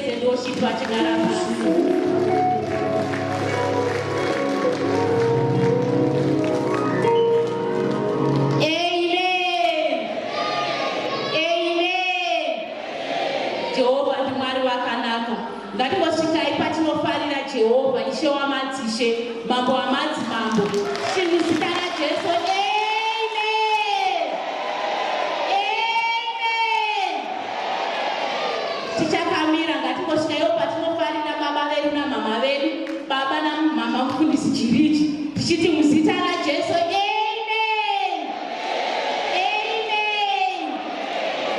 praise and worship vachigara pasi. Ngatingosvikai patinofarira Jehovah Ishe wamadzishe mambo wamadzimambo muzita raJesu. Amen. Amen. Tichakamira ngatingosvikaio patinofarira baba vedu namama vedu, baba namama mufundisi Chiriji, tichiti muzita raJesu. Amen. Amen.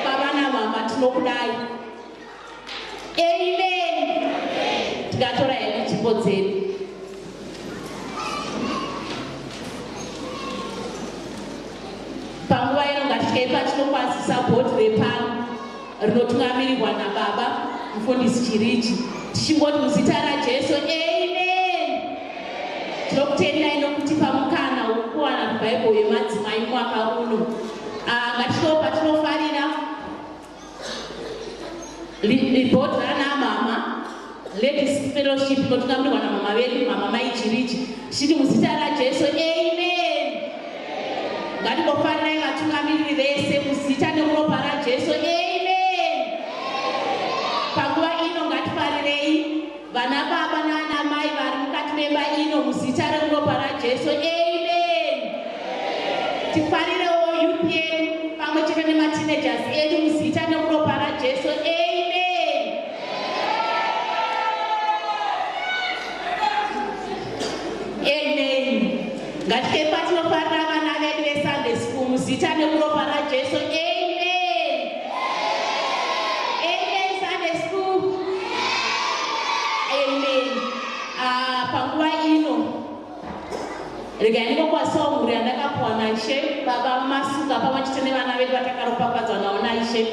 Baba namama tinokudai. Amen. Tigatora hedu nzvimbo dzedu. Panguva ino ngatisvike patinokwazisa bhodhi repano rinotungamirirwa nababa mufundisi Chiriji, tichingoti muzita raJesu. Amen. Tinokutendai nokutipa mukana wokuwana mubhaibheri yemadzimai mwaka uno. Ngatisvikewo patinofarira bhodhi ranamama Ladies Fellowship inotungamirwa namama vedu mama mai Chiriji, tichiti muzita raJesu. Amen. Ngatingofarirai vatungamiriri vese muzita nemuropa raJesu. Amen. Panguva ino ngatifarirei vana baba nana mai vari mukati memba ino muzita remuropa raJesu. Amen. Tifarirewo youth yedu pamwe chete nemateenagers edu muzita nemuropa raJesu. Amen. Amen. Ngatike patinofarira vana vedu veSunday School muzita nemuropa raJesu. Amen. Amen. Sunday School. Amen. Panguva ino regai ndingokwasawo mhuri yandakapuwa naIshe baba Masuka pamwe chete nevana vedu vatakaropafadzwa navo naIshe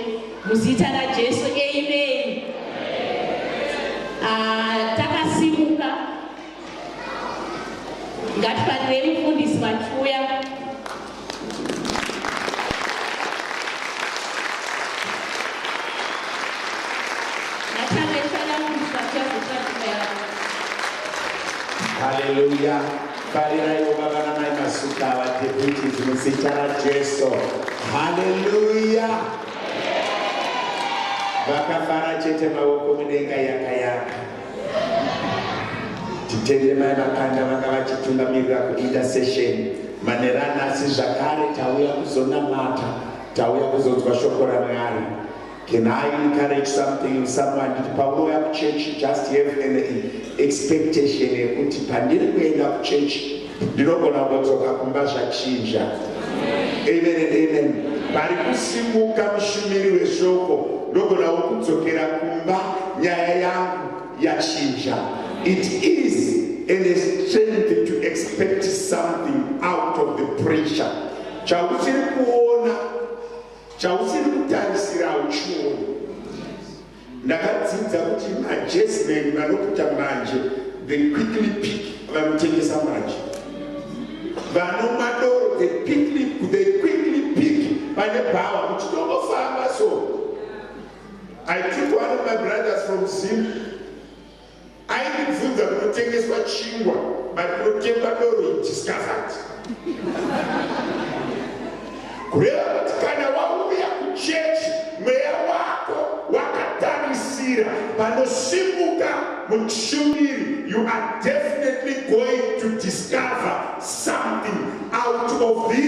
muzita raJesu. Amen. Takasimuka ngatifarirei mufundisi vachiuya. Hallelujah. Farirai baba na mai Masuka vateputi muzita raJesu. Hallelujah. Vakafara chete maoko mudenga yakayaka. Titende mai vakanda vanga vachitungamirira kuintercession manerana asi zvakare tauya kuzonamata, tauya kuzonzwa shoko raMwari. Can I encourage something in someone? Pauya kuchurch just have an expectation yekuti pandiri kuenda kuchurch ndinogona kudzoka kumba zvachinja. Amen and amen. Pari kusimuka mushumiri weshoko ndogona kudzokera kumba nyaya yangu yachinja. It is a strength to expect something out of the pressure. Chausiri kuona, chausiri kutarisira uchiona. Ndakadzidza kuti majesmen vanokuta manje, they quickly pick vanotengesa manje. Vanomadoro, they quickly pick pane power kuti ndongofamba so. I took one of my brothers from Zim. Aibvunza kunotengeswa chingwa but kunotemba doro discovered. Kureva kuti kana wauya kuchechi mweya wako wakatarisira panosimuka mushumiri, you are definitely going to discover something out of the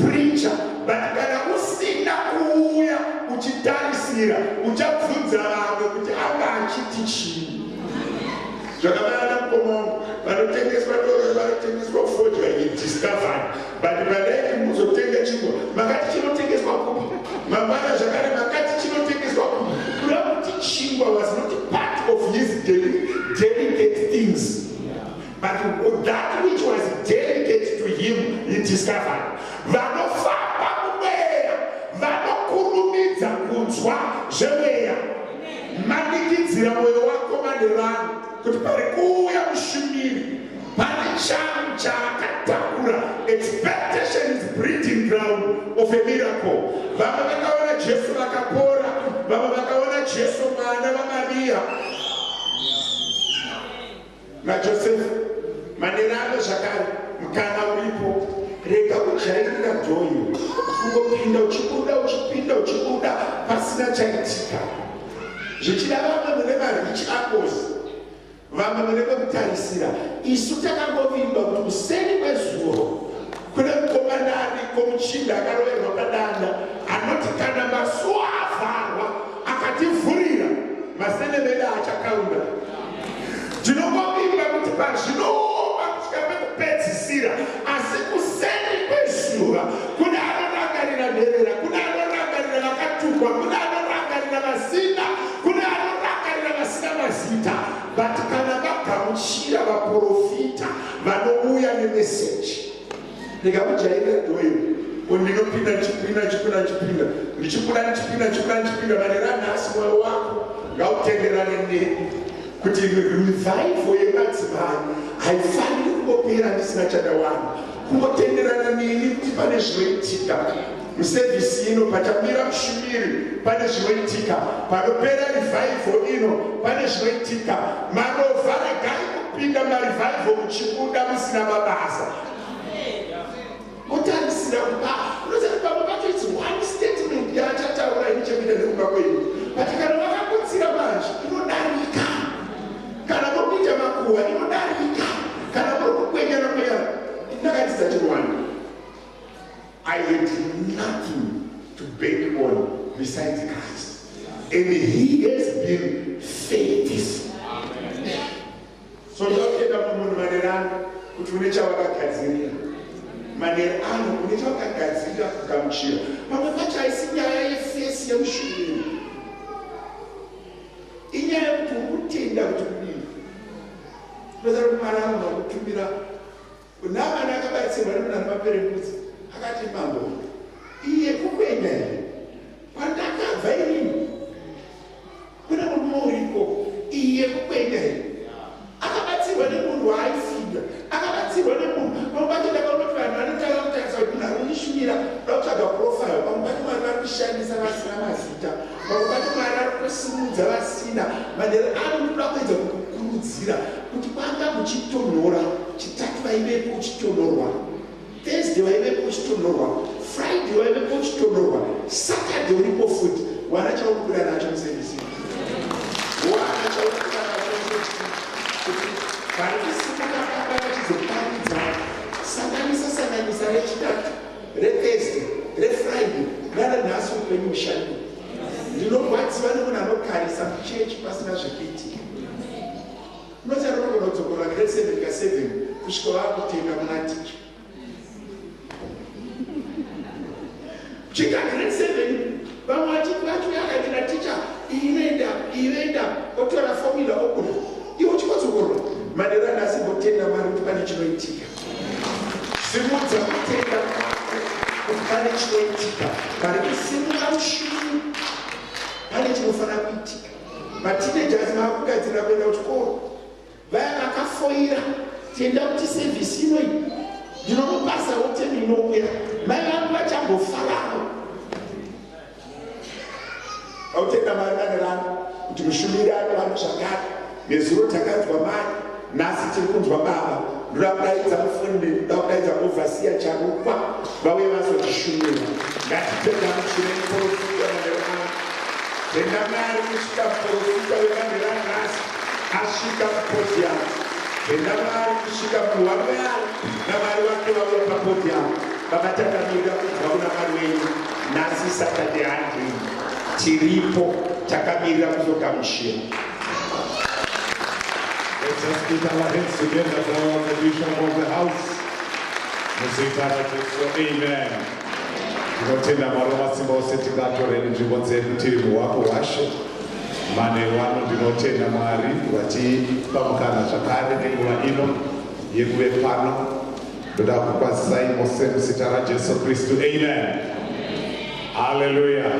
preacher. But kana usina kuuya uchitarisira uchabvunza vamwe kuti anga achiti chii. Zvakafanana mukomo vanotengeswa doro vanotengeswa fodya discovered, but vadai muzotenga chingwa makati chinotengeswa kupi, mangwana zvakare makati chinotengeswa kupi. Kuda kuti chingwa was not part of his delicate things, but that which was delicate to him he discovered. Vanofamba mumweya vanokurumidza kunzwa zvemweya, manikidzira mwoyo wako manerano kuti pari kuuya mushumiri pane changu chaakatakura. Expectation is breeding ground of a miracle. Vamwe vakaona Jesu vakapora, vamwe vakaona Jesu mwana vaMaria naJosefu. Manerano zvakare mukana uripo, rega kujairira dhoyo, kungopinda uchibuda pasina chaitika. Zvichida vamwe mune marichi akosi, vamwe mune kwekutarisira. Isu takangovimba kuti kuseri kwezuva kune mukomana ariko muchinda akaroverwa padanda anoti kana masuo avharwa akativhurira masenemeda achakaunda. Ndinongovimba kuti pazvinooma kusvika pekupedzisira, asi kuseri kwezuva kune anorangarira nherera, kune anorangarira vakatukwa, kune anorangarira vasina, kune anorangarira vasina mazita. But kana vagamuchira vaprofita vanouya nemeseji, ndikamujairira dhoyo ndinopinda ndichipinda maneranhasi mwoyo wako ngautenderane neni kuti revival yemadzimai haifaniri kungopera ndisina chadawana, kungotenderana neni kuti pane zvinoitika musevhisi ino, pachamira mushumiri pane zvinoitika, panopera revival ino pane zvinoitika. Marova regai kupinda marevival muchibuda musina mabasa, kutarisira kupa unoziva pamwe pacho it's one statement yachataura inichekuita nekumba kwenyu, but kana vakakutsira manje inodarika, kana mukuita makuhwa inodarika, kana muri kukwenyana kwenyana. Ndakatidza chirwanda, I had nothing to bank on besides Christ, and he has been faithful. So ndakenda mumunhu manerano kuti une chavakagadzirira, manerano une chavakagadzirira kugamuchira. Pamwe pacho haisi nyaya yefesi yemushumiri, inyaya yekuti urikutenda kuti kudini. Unozara kuti mwana anogona kutumbira unavana akabatsirwa nemunhu maperembudzi akati mambo iye kukwenya here kwandakabva inini kuna murume uripo iye kukwenya here akabatsirwa nemunhu waaifida akabatsirwa nemunhu pamwe pacho ndakaona kuti vanhu vanotanga kutarisa kuti munhu arikundishumira ndakutsvaga profile pamwe pacho mwari vari kushandisa vasina mazita pamwe pacho mwari ari kusimudza vasina manhere ano ndoda kuedza kukurudzira kuti kwanga muchitonhora chitatu vaivepo uchitonhorwa, Thursday vaivepo uchitonhorwa, Friday vaivepo uchitonhorwa, Saturday uripo futi. Wana chaukura nacho musevhisi, wana chaukura nacho musevhisi, kuti varikisimuka pamba vachizoparidza sanganisa rechitatu, reThursday, reFriday, ranhasi upenyu mushando. Ndinorwadziwa nemunhu anokarisa muchechi pasina zvekuitika. Unozara unogona kudzokora grade 7 ka7 kusvika vakutenga muna ticha. Kusvika grade 7 vamwe vacho yakatira ticha ienda otora formula okuda iwo chikotsokorwa manerana asimbotenda mari kuti pane chinoitika. Simudza kutenda kuti pane chinoitika, pari kusimura mushumi pane chinofanira kuitika. Matinejas maakugadzira kuenda kuchikoro vaya vakafoira tienda kuti sevhisi inoi ndinomubasa wotemi inouya mai vangu vachambofarawo autenda mari manerano kuti mushumiri ano vanhu zvakare nezuro takanzwa mari nhasi tiri kunzwa baba ndoda kudaidza mufundi ndoda kudaidza ovhasiya charukwa vauye vazotishumira. Ngatipedza muchirei profita manerano tenda mari kusvika profita wemanherano nhasi asvika kupodiamu, tenda mari kusvika muhwaro yaro namari vake vauya papodiamu vavatakamira kubva kuna mari wenyu. Nhasi Saturday handii tiripo takamirira kuzogamuchira. Let's just put our hands together for the bishop of the house. Amen. Tinotenda Mwari Masimba ose tingatoreni nzvimbo dzedu tiri muwako washe. Manewano ndinotenda Mwari vatipa mukana zvakare nenguva ino yekuve pano. Ndoda kukwazisai mose muzita raJesu Kristu. Amen. Hallelujah.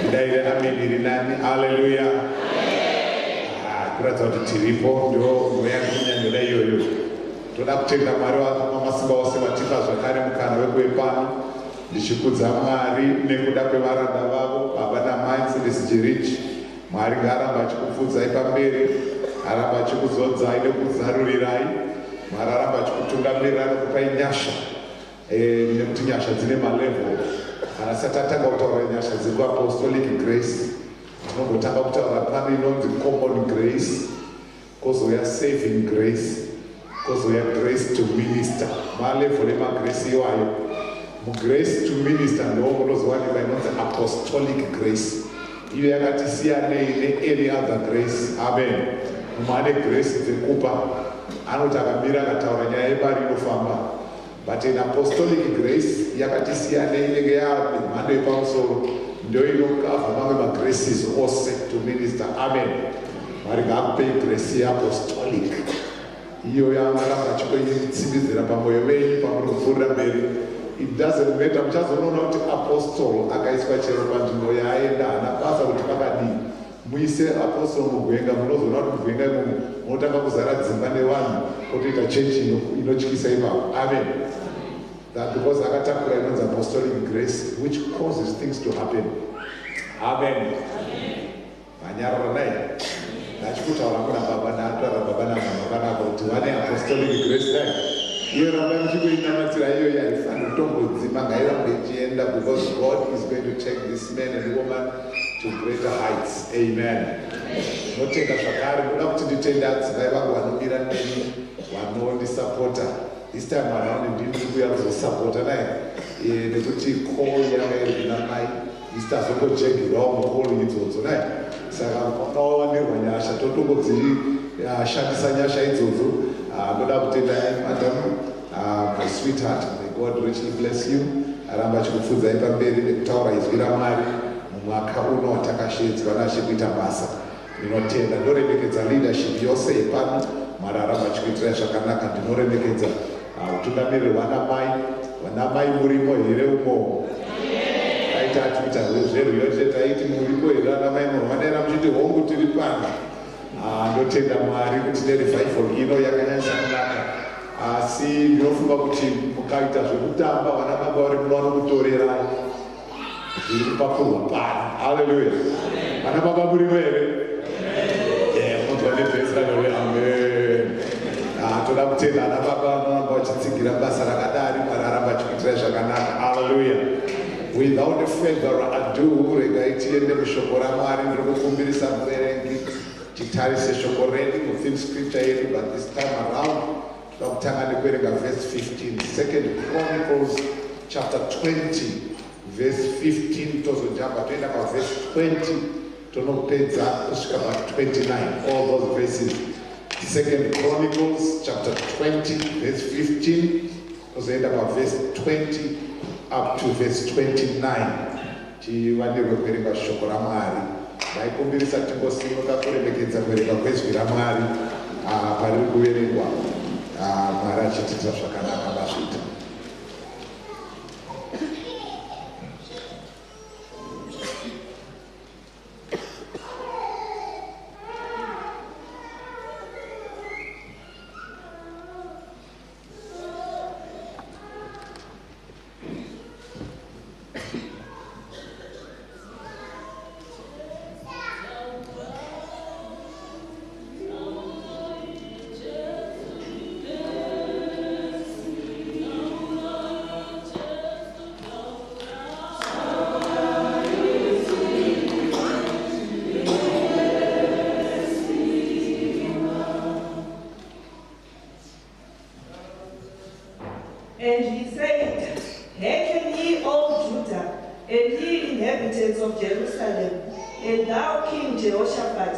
Ndaire amen iri nani. Hallelujah. Kuratidza kuti tiripo ndoya kunyanyira iyoyo. Toda kutenda Mwari Wamasimba ose vatipa zvakare mukana wekuve pano. Ndichikudza Mwari nekuda kwevaranda vavo baba namai Celestine Chirichi Mwari ngaaramba achikupfudzai pamberi, aramba achikuzodzai nekuzarurirai, Mwari aramba achikutungamirira nekupai nyasha, nekuti nyasha dzine malevel. Kana satatanga kutaura nyasha dzekuapostolic grace, tinongotanga kutaura pane inonzi common grace, kozouya saving grace, kozouya grace to minister. Malevel emagrace iwayo. Mugrace to minister ndo munozowanikwa inonzi apostolic grace. Iyo yakati siyanei neany other grace. Amen. Mumane grace dzekupa anoti akamira akataura nyaya yebari inofamba. But in apostolic grace yakati siyanei nenge yamhando yepamusoro, ndio inokavha mamwe magraces ose to minister. Amen. Mwari ngaakupei grace yeapostolic. Iyo yamaramba achikoitsimbizira pamwoyo wenyu pamunopfuurira mberi. It doesn't matter, muchazoona kuti apostle akaiswa chero panzvimbo yaenda hana basa kuti pakadii. Muise apostle mugwenga, munozoona kuti mugwenga imomo munotanga kuzara dzimba nevanhu, potoita chechi inotyisa ipapo. Amen. That because akatakura inonzi apostolic grace which causes things to happen. Amen. Vanyarara nai ndachikutaura kuna baba naatara baba namama panapa kuti vane apostolic grace dai. Iyo ramba muchikuinamatira iyo yaifanira kutombodzima ngairambe ichienda, because God is going to take this man and woman to greater heights. Amen. Notenga zvakare kuda kuti nditende adzimai vangu vanomira neni vanondisapota. This time around ndiri kuuya kuzosapota naye nekuti call yanga namai isitazongojegerawo mukolo idzodzo naye. Saka pakawanirwa nyasha totongodzishandisa nyasha idzodzo. Ndoda kutendai madam, my sweetheart, may God richly bless you. Aramba achikupfudzai pamberi nekutaura izwi raMwari mumwaka uno watakashedzwa naShe kuita basa. Ndinotenda, ndoremekedza leadership yose yepano. Mwari aramba achikuitirai zvakanaka. Ndinoremekedza utungamiriri hwanamai murimo here umo. Taita atuita zverwyote taiti muripo here anamai murwanera muchiti hongu tiri pano. Ndotenda Mwari kuti nerevival ino yakanyanyisa kunaka. Asi ndinofunga kuti mukaita zvekutamba vana baba vari muno vanokutorera zviri kupapurwa pano. Haleluya. Vana baba murimo here? Munzwa nebhesi ranorwe amen. Toda kutenda vana baba vanoramba vachitsigira basa rakadari. Mwari aramba achikuitirai zvakanaka. Haleluya. Without further ado, regai tiende mushoko raMwari. Ndiri kukumbirisa muverengi titarise shoko redu mufilm scripture yedu, but this time around tokutanga nekuverenga verse 15, 2nd Chronicles chapter 20 verse 15 tozojamba toenda paverse 20 tonopedza kusvika pa29, all those verses. 2nd Chronicles chapter 20 verse 15 tozoenda paverse 20 up to verse 29 tiwanirwe kuverenga shoko raMwari. Ndaikumbirisa tingosimuka kuremekedza kuverenga kwezwi raMwari pariri kuverengwa. Mwari achitiita zvakanaka mazvita. And he said, hearken ye, all Judah, and ye inhabitants of Jerusalem, and thou King Jehoshaphat,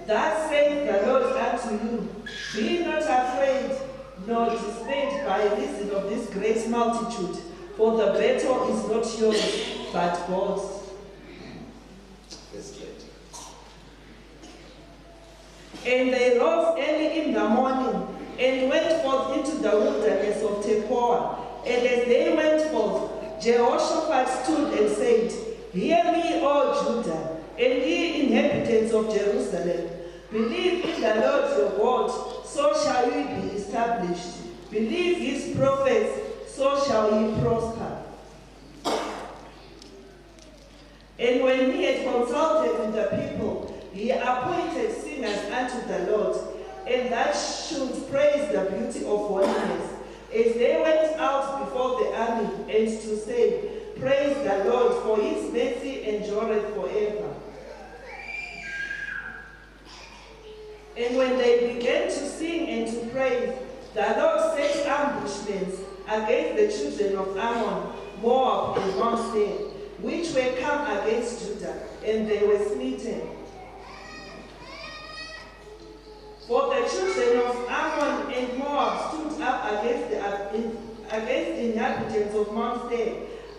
thus saith the Lord unto you, be not afraid, nor dismayed by reason of this great multitude, for the battle is not yours, but God's. And they rose early in the morning, and went forth into the wilderness of Tekoa. And as they went forth, Jehoshaphat stood and said, hear me, all Judah, and ye inhabitants of Jerusalem. Believe in the Lord your God, so shall ye be established. Believe his prophets, so shall ye prosper. And when he had consulted with the people, he unto the Lord, and that should praise the beauty of holiness, as they went out before the army, and to say, Praise the Lord, for his mercy endureth forever. And when they began to sing and to praise, the Lord set ambushments against the children of Ammon, Moab, and Mount Seir, which were come against Judah, and they were smitten. For the children of Ammon and Moab stood up against the inhabitants of Mount Seir,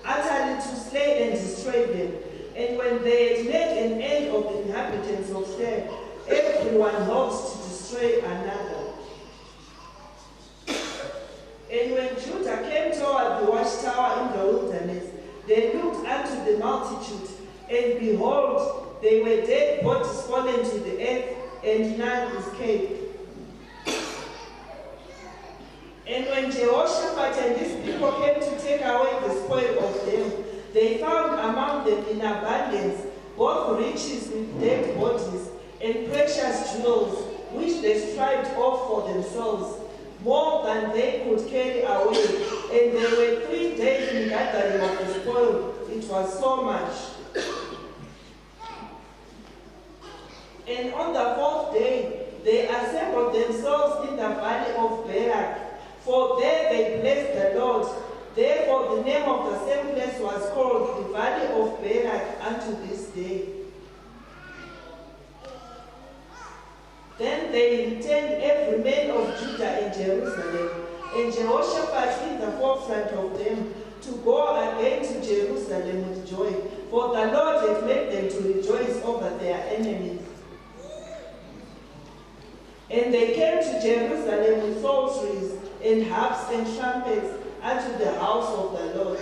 utterly to slay and destroy them. And when they had made an end of the inhabitants of Seir, everyone hoped to destroy another. And when Judah came toward the watchtower in the wilderness, they looked unto the multitude, and behold, they were dead bodies fallen to the earth, and none escaped. And when Jehoshaphat and his people came to take away the spoil of them, they found among them in abundance both riches with dead bodies and precious jewels, which they strived off for themselves, more than they could carry away. And they were 3 days in gathering of the spoil. It was so much. And on the 4th day, they assembled themselves in the valley of Barak, for there they blessed the Lord. Therefore the name of the same place was called the Valley of Barak unto this day. Then they returned every man of Judah and Jerusalem, and Jehoshaphat in the forefront of them, to go again to Jerusalem with joy, for the Lord had made them to rejoice over their enemies. And they came to Jerusalem with psalteries and harps and trumpets unto the house of the Lord.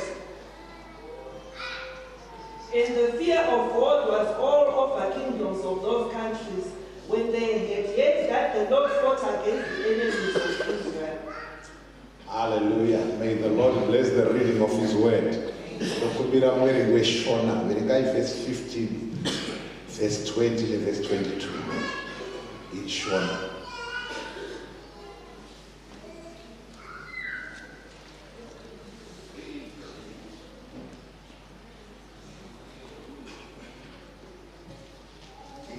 And the fear of God was all over kingdoms of those countries, when they had yet that the Lord fought against the enemies of Israel. Hallelujah. May the Lord bless the reading of his word. Verse 15, verse 20, and verse 22. It's Shona.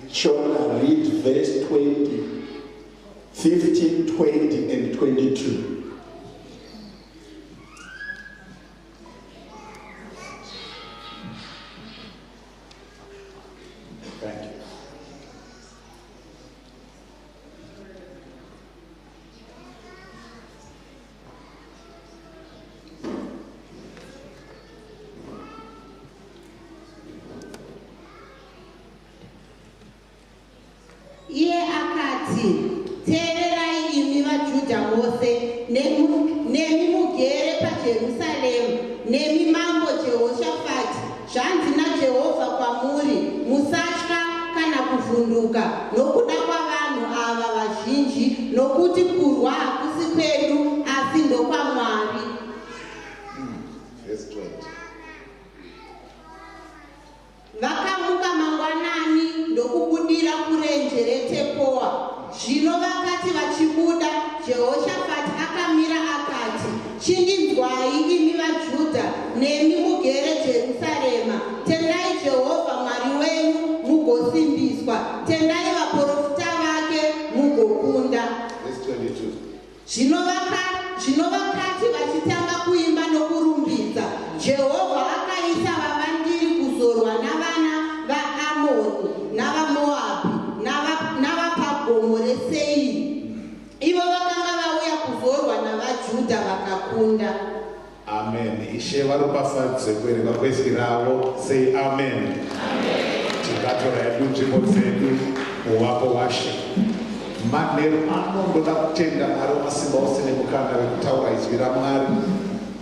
Shona, read verse 20, 15, 20, and 22. Thank you. Iye akati, teverai imi vaJudha mose, nemi mugere paJerusaremu, nemi mambo Jehoshaphat, zvanzi naJehovha kwamuri, musatya kana kuvhunduka, nokuda kwavanhu ava vazhinji, nokuti kurwa hakusi kwedu, asi ndokwaMwari. Verse 20. Vakamuka mangwanani ndokubudira kurenje reTekoa. Zvino vakati vachibuda, Jehoshaphat akamira akati, chindinzwai imi vaJudha nemi mugere Jerusarema, tendai Jehovha Mwari wenyu mugosimbiswa, tendai vaprofita vake mugokunda. Verse 22. Zvino vakati vachitanga kuimba nokurumbidza, Jehovha akaisa vavandiri kuzorwa navana vaAmoni navaMoabhi navapagomo reSeiri. Ivo vakanga vauya kuzorwa navaJudha vakakunda. Amen. Ishe varopafadze kuverenga kwezwi ravo. Say amen. Tikatora hedu nzvimbo dzedu muwako washe. Manheru ano ndoda kutenda Mwari Wamasimba Ose nemukana wekutaura izwi raMwari.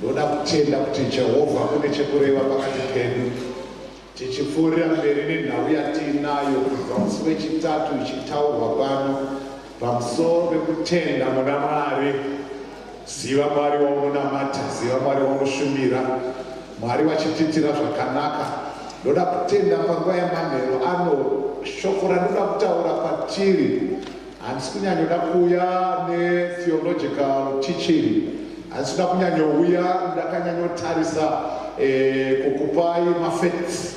Ndoda kutenda kuti Jehovha kune chekureva pakati pedu. Tichipfuurira mberi nenhau yatiinayo kubva musi wechitatu ichitaurwa pano pamusoro pekutenda muna Mwari. Ziva Mwari waunonamata, ziva Mwari waunoshumira, Mwari wachitiitira zvakanaka. Ndoda kutenda panguva yamanheru ano shoko randoda kutaura patiri handisi kunyanyoda kuuya netheological teaching, handisi kuda kunyanyouya ndakanyanyotarisa kukupai mafacts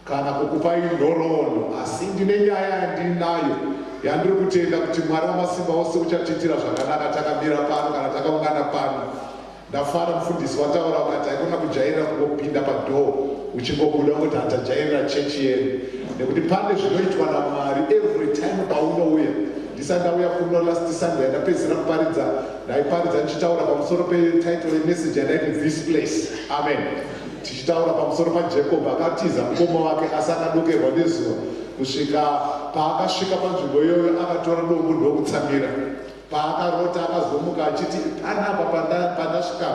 kana kukupai nhoroondo, asi ndine nyaya yandinayo yandiri kutenda kuti Mwari Wamasimba Ose uchatiitira zvakanaka takamira pano kana takaungana pano. Ndafara mufundisi wataura kuti haikona kujairira kungopinda padhoo uchingobuda kuti hatajairira chechi yedu, nekuti pane zvinoitwa naMwari every time paunouya. Ndisandauya kuno last Sunday ndapedzera kuparidza, ndaiparidza ndichitaura pamusoro petitle yemessage yandaiti this place. Amen. Tichitaura pamusoro paJacob akatiza mukoma wake asi akadokerwa nezuva kusvika paakasvika panzvimbo iyoyo akatora dombo ndokutsamira. Paakarota akazomuka achiti panapa pandasvika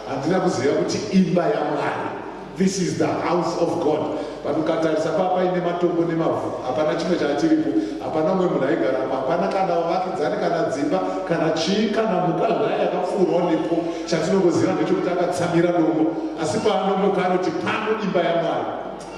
handina kuziva kuti imba yaMwari. This is the house of God. But ukatarisa papa ine matombo nemavhu, hapana chimwe chatiripo, hapana mumwe munhu aigarapo, hapana kana wavakidzani kana dzimba kana chii kana mukadzi yakapfuurwa nepo. Chatinongoziva ndechekuti akatsamira dombo, asi paanomuka anoti pano imba yaMwari.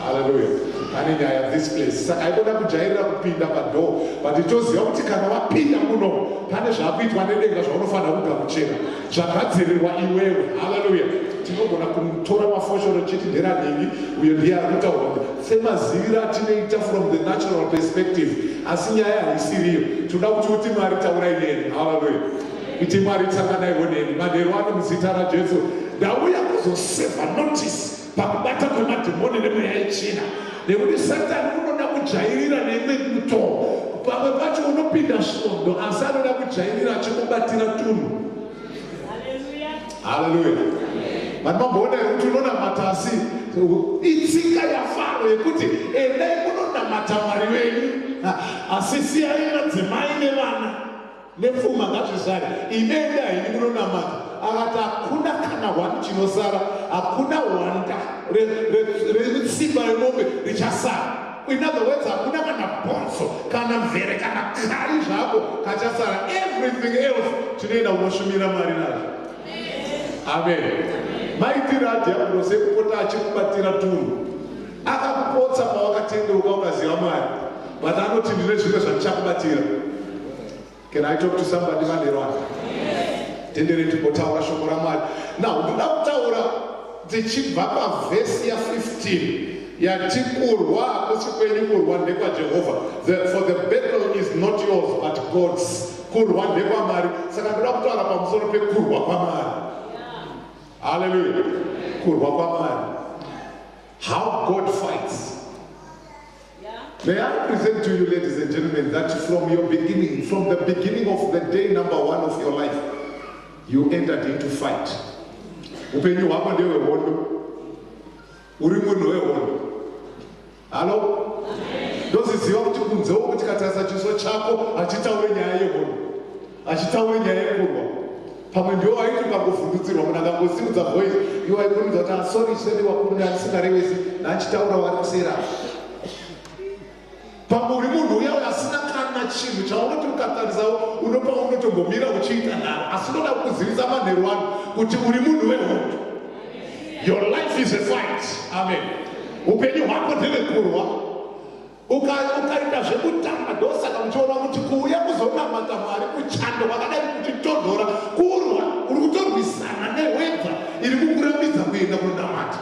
Hallelujah. Pane nyaya this place. Saka haikoda kujairira kupinda padhoo, but toziva kuti kana wapinda muno pane zvaakuitwa nedenga zvaunofanira kugamuchira, zvagadzirirwa iwewe. Hallelujah. Tinogona kutora mafoshoro chiti nderaningi uyo ndiye ari kutaura semaziviro atinoita from the natural perspective, asi nyaya haisiriyo. Toda kuti Mwari taurai neni. Hallelujah. Kuti Mwari tsanganaiwo neni. Manheru ano muzita raJesu ndauya kuzoseva notice pakubata kwemadhimoni nemweya yechina, nekuti Satani unoda kujairira neimwe mutoo. Pamwe pacho unopinda svondo asi anoda kujairira achikubatira tunhu. Hallelujah. Manomboona kuti unonamata asi itsika yaFaro yekuti endai munonamata Mwari wenyu, asi siyai madzimai nevana nepfuma ngazvizare, inenda ini munonamata. Akati hakuna kana hwani chinosara, hakuna hwanda retsimba remombe richasara. In other words, hakuna kana bhonzo kana mvere kana kari zvako kachasara. Everything else tinoenda kunoshumira Mwari nazvo. Amen. Maitira dhiabhuro sekupota achikubatira tunhu, akakupotsa pawakatendeuka ukaziva Mwari, but anoti ndine zvimwe zvandichakubatira. Can I talk to somebody manheru ano? Tendere tipotaura shoko raMwari. Now ndoda kutaura tichibva pavhesi ya15 yati kurwa hakusi kwenyu, kurwa ndekwaJehovha. For the battle is not yours but God's. Kurwa ndekwaMwari. Saka ndoda kutaura pamusoro pekurwa kwaMwari. Hallelujah. Kurwa kwaMwari. How God fights. May I present to you, ladies and gentlemen, that from your beginning, from the beginning of the day number 1 of your life, you entered into fight. Upenyu hwako ndewehondo, uri munhu wehondo. Halo? Ndoziziva kuti kunzewo kuti katarisa chiso chako hachitaure nyaya yehondo, hachitaure nyaya yekurwa. Pamwe ndiwo waiti ukanguvhundutsirwa munhu akangosimudza voice, iwo aibvunza kuti sorry sene wakuru ndisingarevesi nachitaura wari kusera. Pamwe uri munhu uya asina kana chinhu chaunoti ukatarisawo unopa unotongomira uchiita nharo, asi unoda kukuzivisa manheru ano kuti uri munhu wehondo. Your life is a fight. Amen. Upenyu hwako ndewekurwa. Ukaita zvekutamba ndosaka muchiona kuti kuuya kuzonamata Mwari kuchando kwakadai kuchitondora kurwa, uri kutorwisana nehwedza iri kukurambidza kuenda kunamata.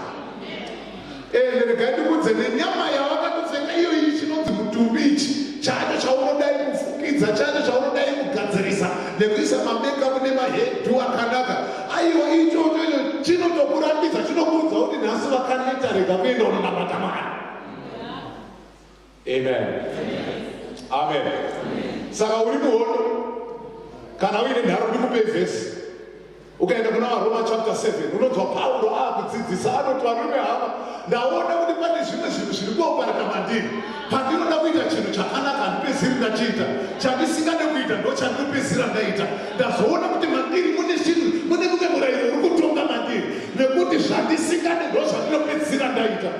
Regai ndikudze nenyama yawakatopfeka iyoyi chinonzi mutumbi ichi, chacho chaunodai kufukidza, chacho chaunodai kugadzirisa nekuisa mamekapu nemahedu akanaka, aiwa ichocho chinotokurambidza, chinokuudza kuti nhasi vakanoita rega kuenda kunamata Mwari. Amen. Amen. Saka uri muhondo kana uine nharo ndikupe vhesi. Ukaenda kuna Roma chapter 7 unonzwa Paulo akudzidzisa anoti varume hava, ndaona kuti pane zvimwe zvinhu zviri kuoparata mandiri. Pandinoda kuita chinhu chakanaka handipedziri ndachiita, chandisingade kuita ndochandinopedzira ndaita. Ndazoona kuti mandiri mune chinhu, mune mumwe murayiro uri kutonga mandiri, nekuti zvandisingade ndozvandinopedzira ndaita.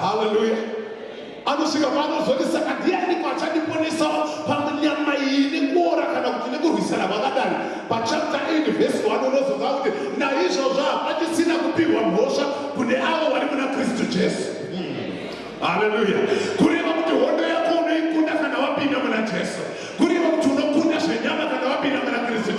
Hallelujah. Anosvika paanozoti saka ndianiko achadiponesawo pamwe nyama iyi nekuora kana kuti nekurwisana kwakadai. Pachapter 8 verse 1 unozonga kuti naizvozvo hapachisina kupihwa mhosva kune avo vari muna Kristu Jesu. Haleluya. Kureva kuti hondo yako unoikunda kana wapinda muna Jesu. Kureva kuti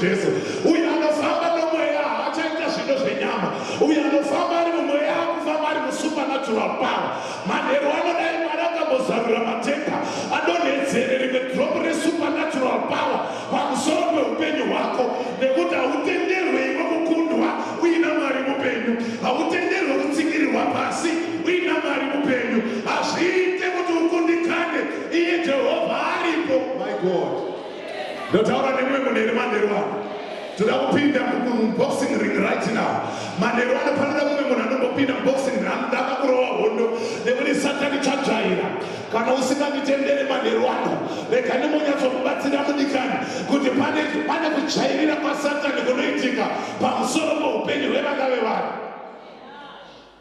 Jesu. Uyu anofamba nomweya achaita zvinhu zvenyama. Uyu anofamba ari mumweya akufamba ari musupernatural power. Manheru anodai Mwari akambozarura matenga adonhedzere rimwe drop resupernatural power pamusoro peupenyu hwako, nekuti hautenderwe iwe kukundwa uina Mwari mupenyu, hautenderwe kutsikirirwa pasi uina Mwari mupenyu. Hazviite kuti ukundikane iye Jehovha aripo. My God, ndotaura nemumwe munhu ere manheru ano. Toda kupinda muboxing ring right now. Manheru anofanira kumwe munhu anombopinda muboxing ring anodaka kurova hondo nekuti Satani chajaira. Kana usinganditendere manheru ano, rega nemunyatsokubatsira mudikani kuti pane kujairira kwaSatani kunoitika pamusoro poupenyu hwevana vevanhu.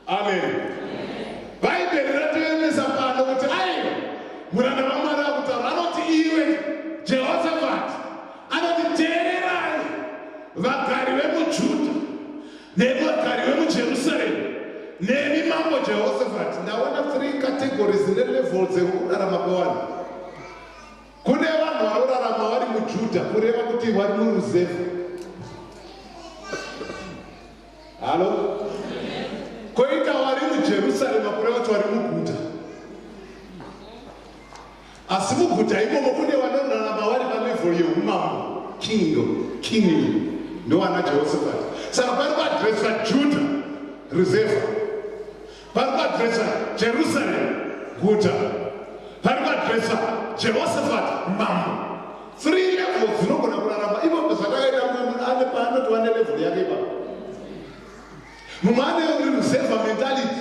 Amen. Bhaibheri ratoemesa pano kuti aiwa muranda waMwari akutaura anoti iwe Jehoshaphat anoti teererai vagari vemuJudha nevagari vemuJerusarema nemi mambo Jehoshaphat. Ndaona 3 categories nelevels dzekurarama kwevanhu. Kune vanhu vanorarama vari muJudha kureva kuti vari muruzevha. Halo? Koita vari muJerusarema kureva kuti vari muguta. Asi muguta imomo kune vanorarama vari palevel yeumambo, kingdom, kingly, ndowana Jehoshaphat. Saka pari kuadresa Judah, reserve. Pari kuadresa Jerusalem, guta. Pari kuadresa Jehoshaphat, mambo. 3 levels dzinogona kurarama. Imomo zvakaita munhu ane paanoti wane level yake ipapo. Mumwe ane reserve mentality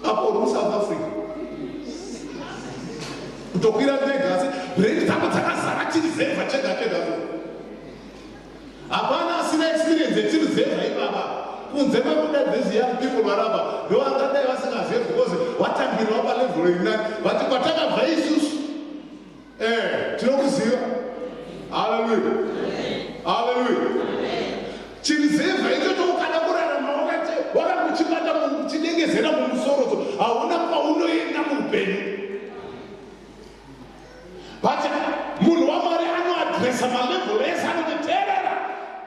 apo muSouth Africa. Kutokwira ndege asi brand dzako dzakazara chirizevha chega chega. Hapana asina experience yechirizevha ipapa. Kunze kwekuda these young people varapa ndo angadai vasingazivi because watangirwa palevel inani vati kwatakabva isusu. Tinokuziva. Hallelujah. Hallelujah. Chirizevha ichocho ukada kurarama wakakuchibata muchidengezera mumusoro hauna kwaunoenda muupenyu. But munhu waMwari anoadresa malevel ese anoti teerera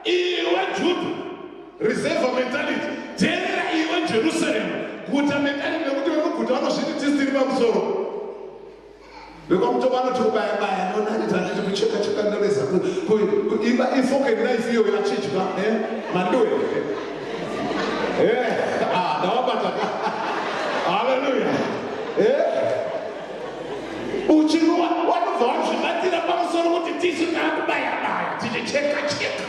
iwe Judah, reserve mentality, teerera iwe Jerusalema, guta mentality, nekuti vemuguta vanosviti tisiri pamusoro. Vekwamutova vanoti kubaya-baya nonanitana chekucheka-cheka ndoreza kuimba ifoke knife iyo yachidya mandoe. Ndawabata. Hallelujah. Uchirua vanobva vazvibatira pamusoro kuti tisu taakubaya-baya tichicheka-cheka.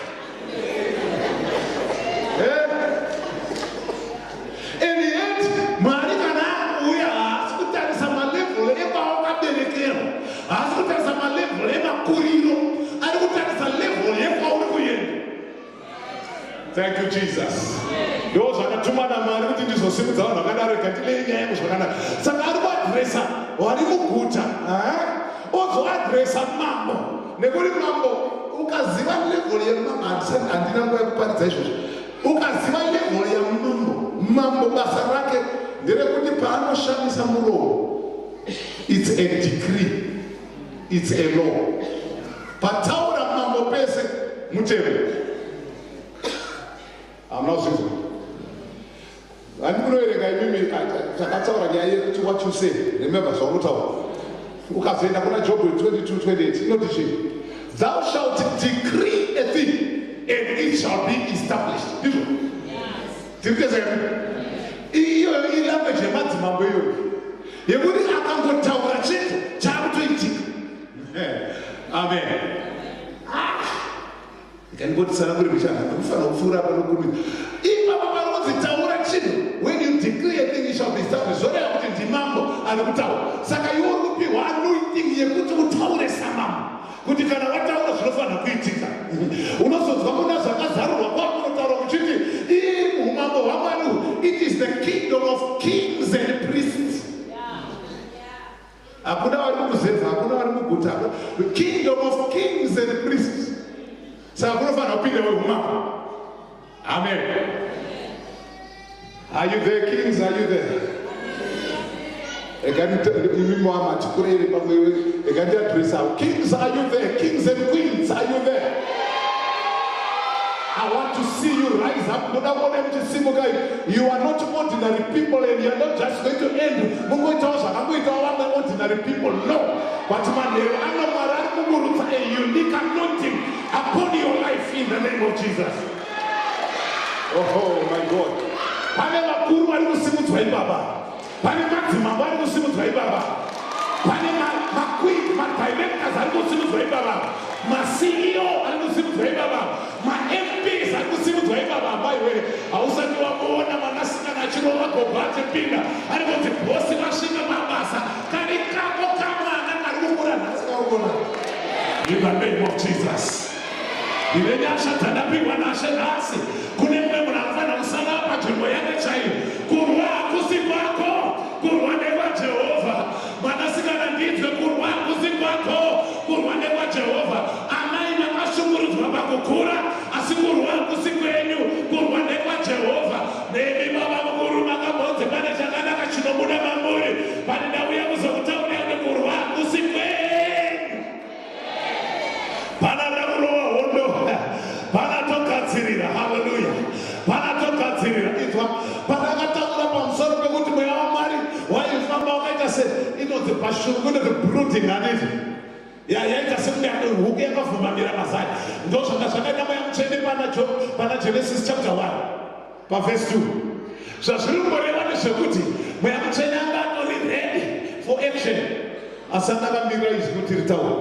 And yet Mwari kana auya haasi kutarisa malevel ekwawakaberekerwa, haasi kutarisa malevel emakuriro, ari kutarisa level yekwauri kuenda. Thank you Jesus. Ndo zvakatuma naMwari kuti ndizosimudza vanhu vakadaro ikandilei nyaya yemuzvakanaka. Saka ari kuadresa vari muguta, ozoadresa mambo, nekuti mambo ukaziva level yemambo, handina nguva yekuparidza izvozvo. Ukaziva level yemambo, mambo basa rake nderekuti paanoshamisa muromo, it's a decree, it's a law. Pataura mambo pese mutevere. Amnazvizo. Handinoverenga imimi takataura nyaya yekuti what you say, remember zvaunotauva. Ukazoenda kuna Job 22:28 inoti chii? Thou shalt decree a thing and it shall be established. Ndizvo? Tirikuzeka. Iyo ilanguage yemadzimambo iyoyo. Yekuti akangotaura chinhu chakutoitika. Amen. Ikangoti sana kuri mishana kufanira kupfuura panokurumidza. Ipapa panodzitaura chinhu, when you decree a thing it shall be established. Zvoreva kuti ndimambo ari kutaura. Saka iwe uri kupiwa anointing yekuti utaure samambo. Kuti kana wataura zvinofanira kuitika. Unozonzwa kuna zvakazarurwa kwako unotaura uchiti ii umambo hwaMwari, it is the kingdom of kings and priests. Hakuna vari mukuzevha, hakuna vari muguta. The kingdom of kings and priests. Saka kunofanira kupinda weumambo. Amen. Are you there, kings? Are you there? Kings, are you there? Kings and queens, are you there? You are not ordinary people, and you are not just going to end ordinary people. No. But a unique anointing upon your life in the name of Jesus. Oh my God. Pane vakuru vari kusimudzwa ibaba. Pane madzimambo ari kusimudzwa ibaba. Pane maqueen, madirectors ari kusimudzwa ibaba. Ma-CEO ari kusimudzwa ibaba. Ma-MPs ari kusimudzwa ibaba. Maiwe, hausati wamuona mwanasikana achirova gogo achipinda. Ari kuti bosi vasvika mabasa. Kari kako kamwana kari kukura nhasi kaukona. In the name of Jesus. Ine nyasha dzandapihwa nashe nhasi. Kune mumwe munhu anofanira kusara panzvimbo yake chaiyo. Kurwa hakusi kwako, kurwa ndekwaJehovha. Mwanasikana ndinzwe, kurwa hakusi kwako, kurwa ndekwaJehovha. Amai makashungurudzwa pakukura, asi kurwa hakusi kwenyu, kurwa ndekwaJehovha. Nemi baba mukuru makambonzi pane chakanaka chinobuda mamuri. Pane ndauya kuzokutaurira kuti kurwa hakusi kwenyu. Pana ndakurova hondo, pana togadzirira. Hallelujah. Pana togadzirira. Itwa pana kataura pamusoro pekuti mweya waMwari waifamba wakaita se inonzi pashungu kune the brooding haniti. Yaita sekuti huku yakavhumamira mazai. Ndozvanga zvakaita mweya mutsvene pana Genesis chapter 1 paverse 2. Zvazviri kureva ndezvekuti mweya mutsvene anga atori ready for action. Asati akamirira izvi kuti ritaure.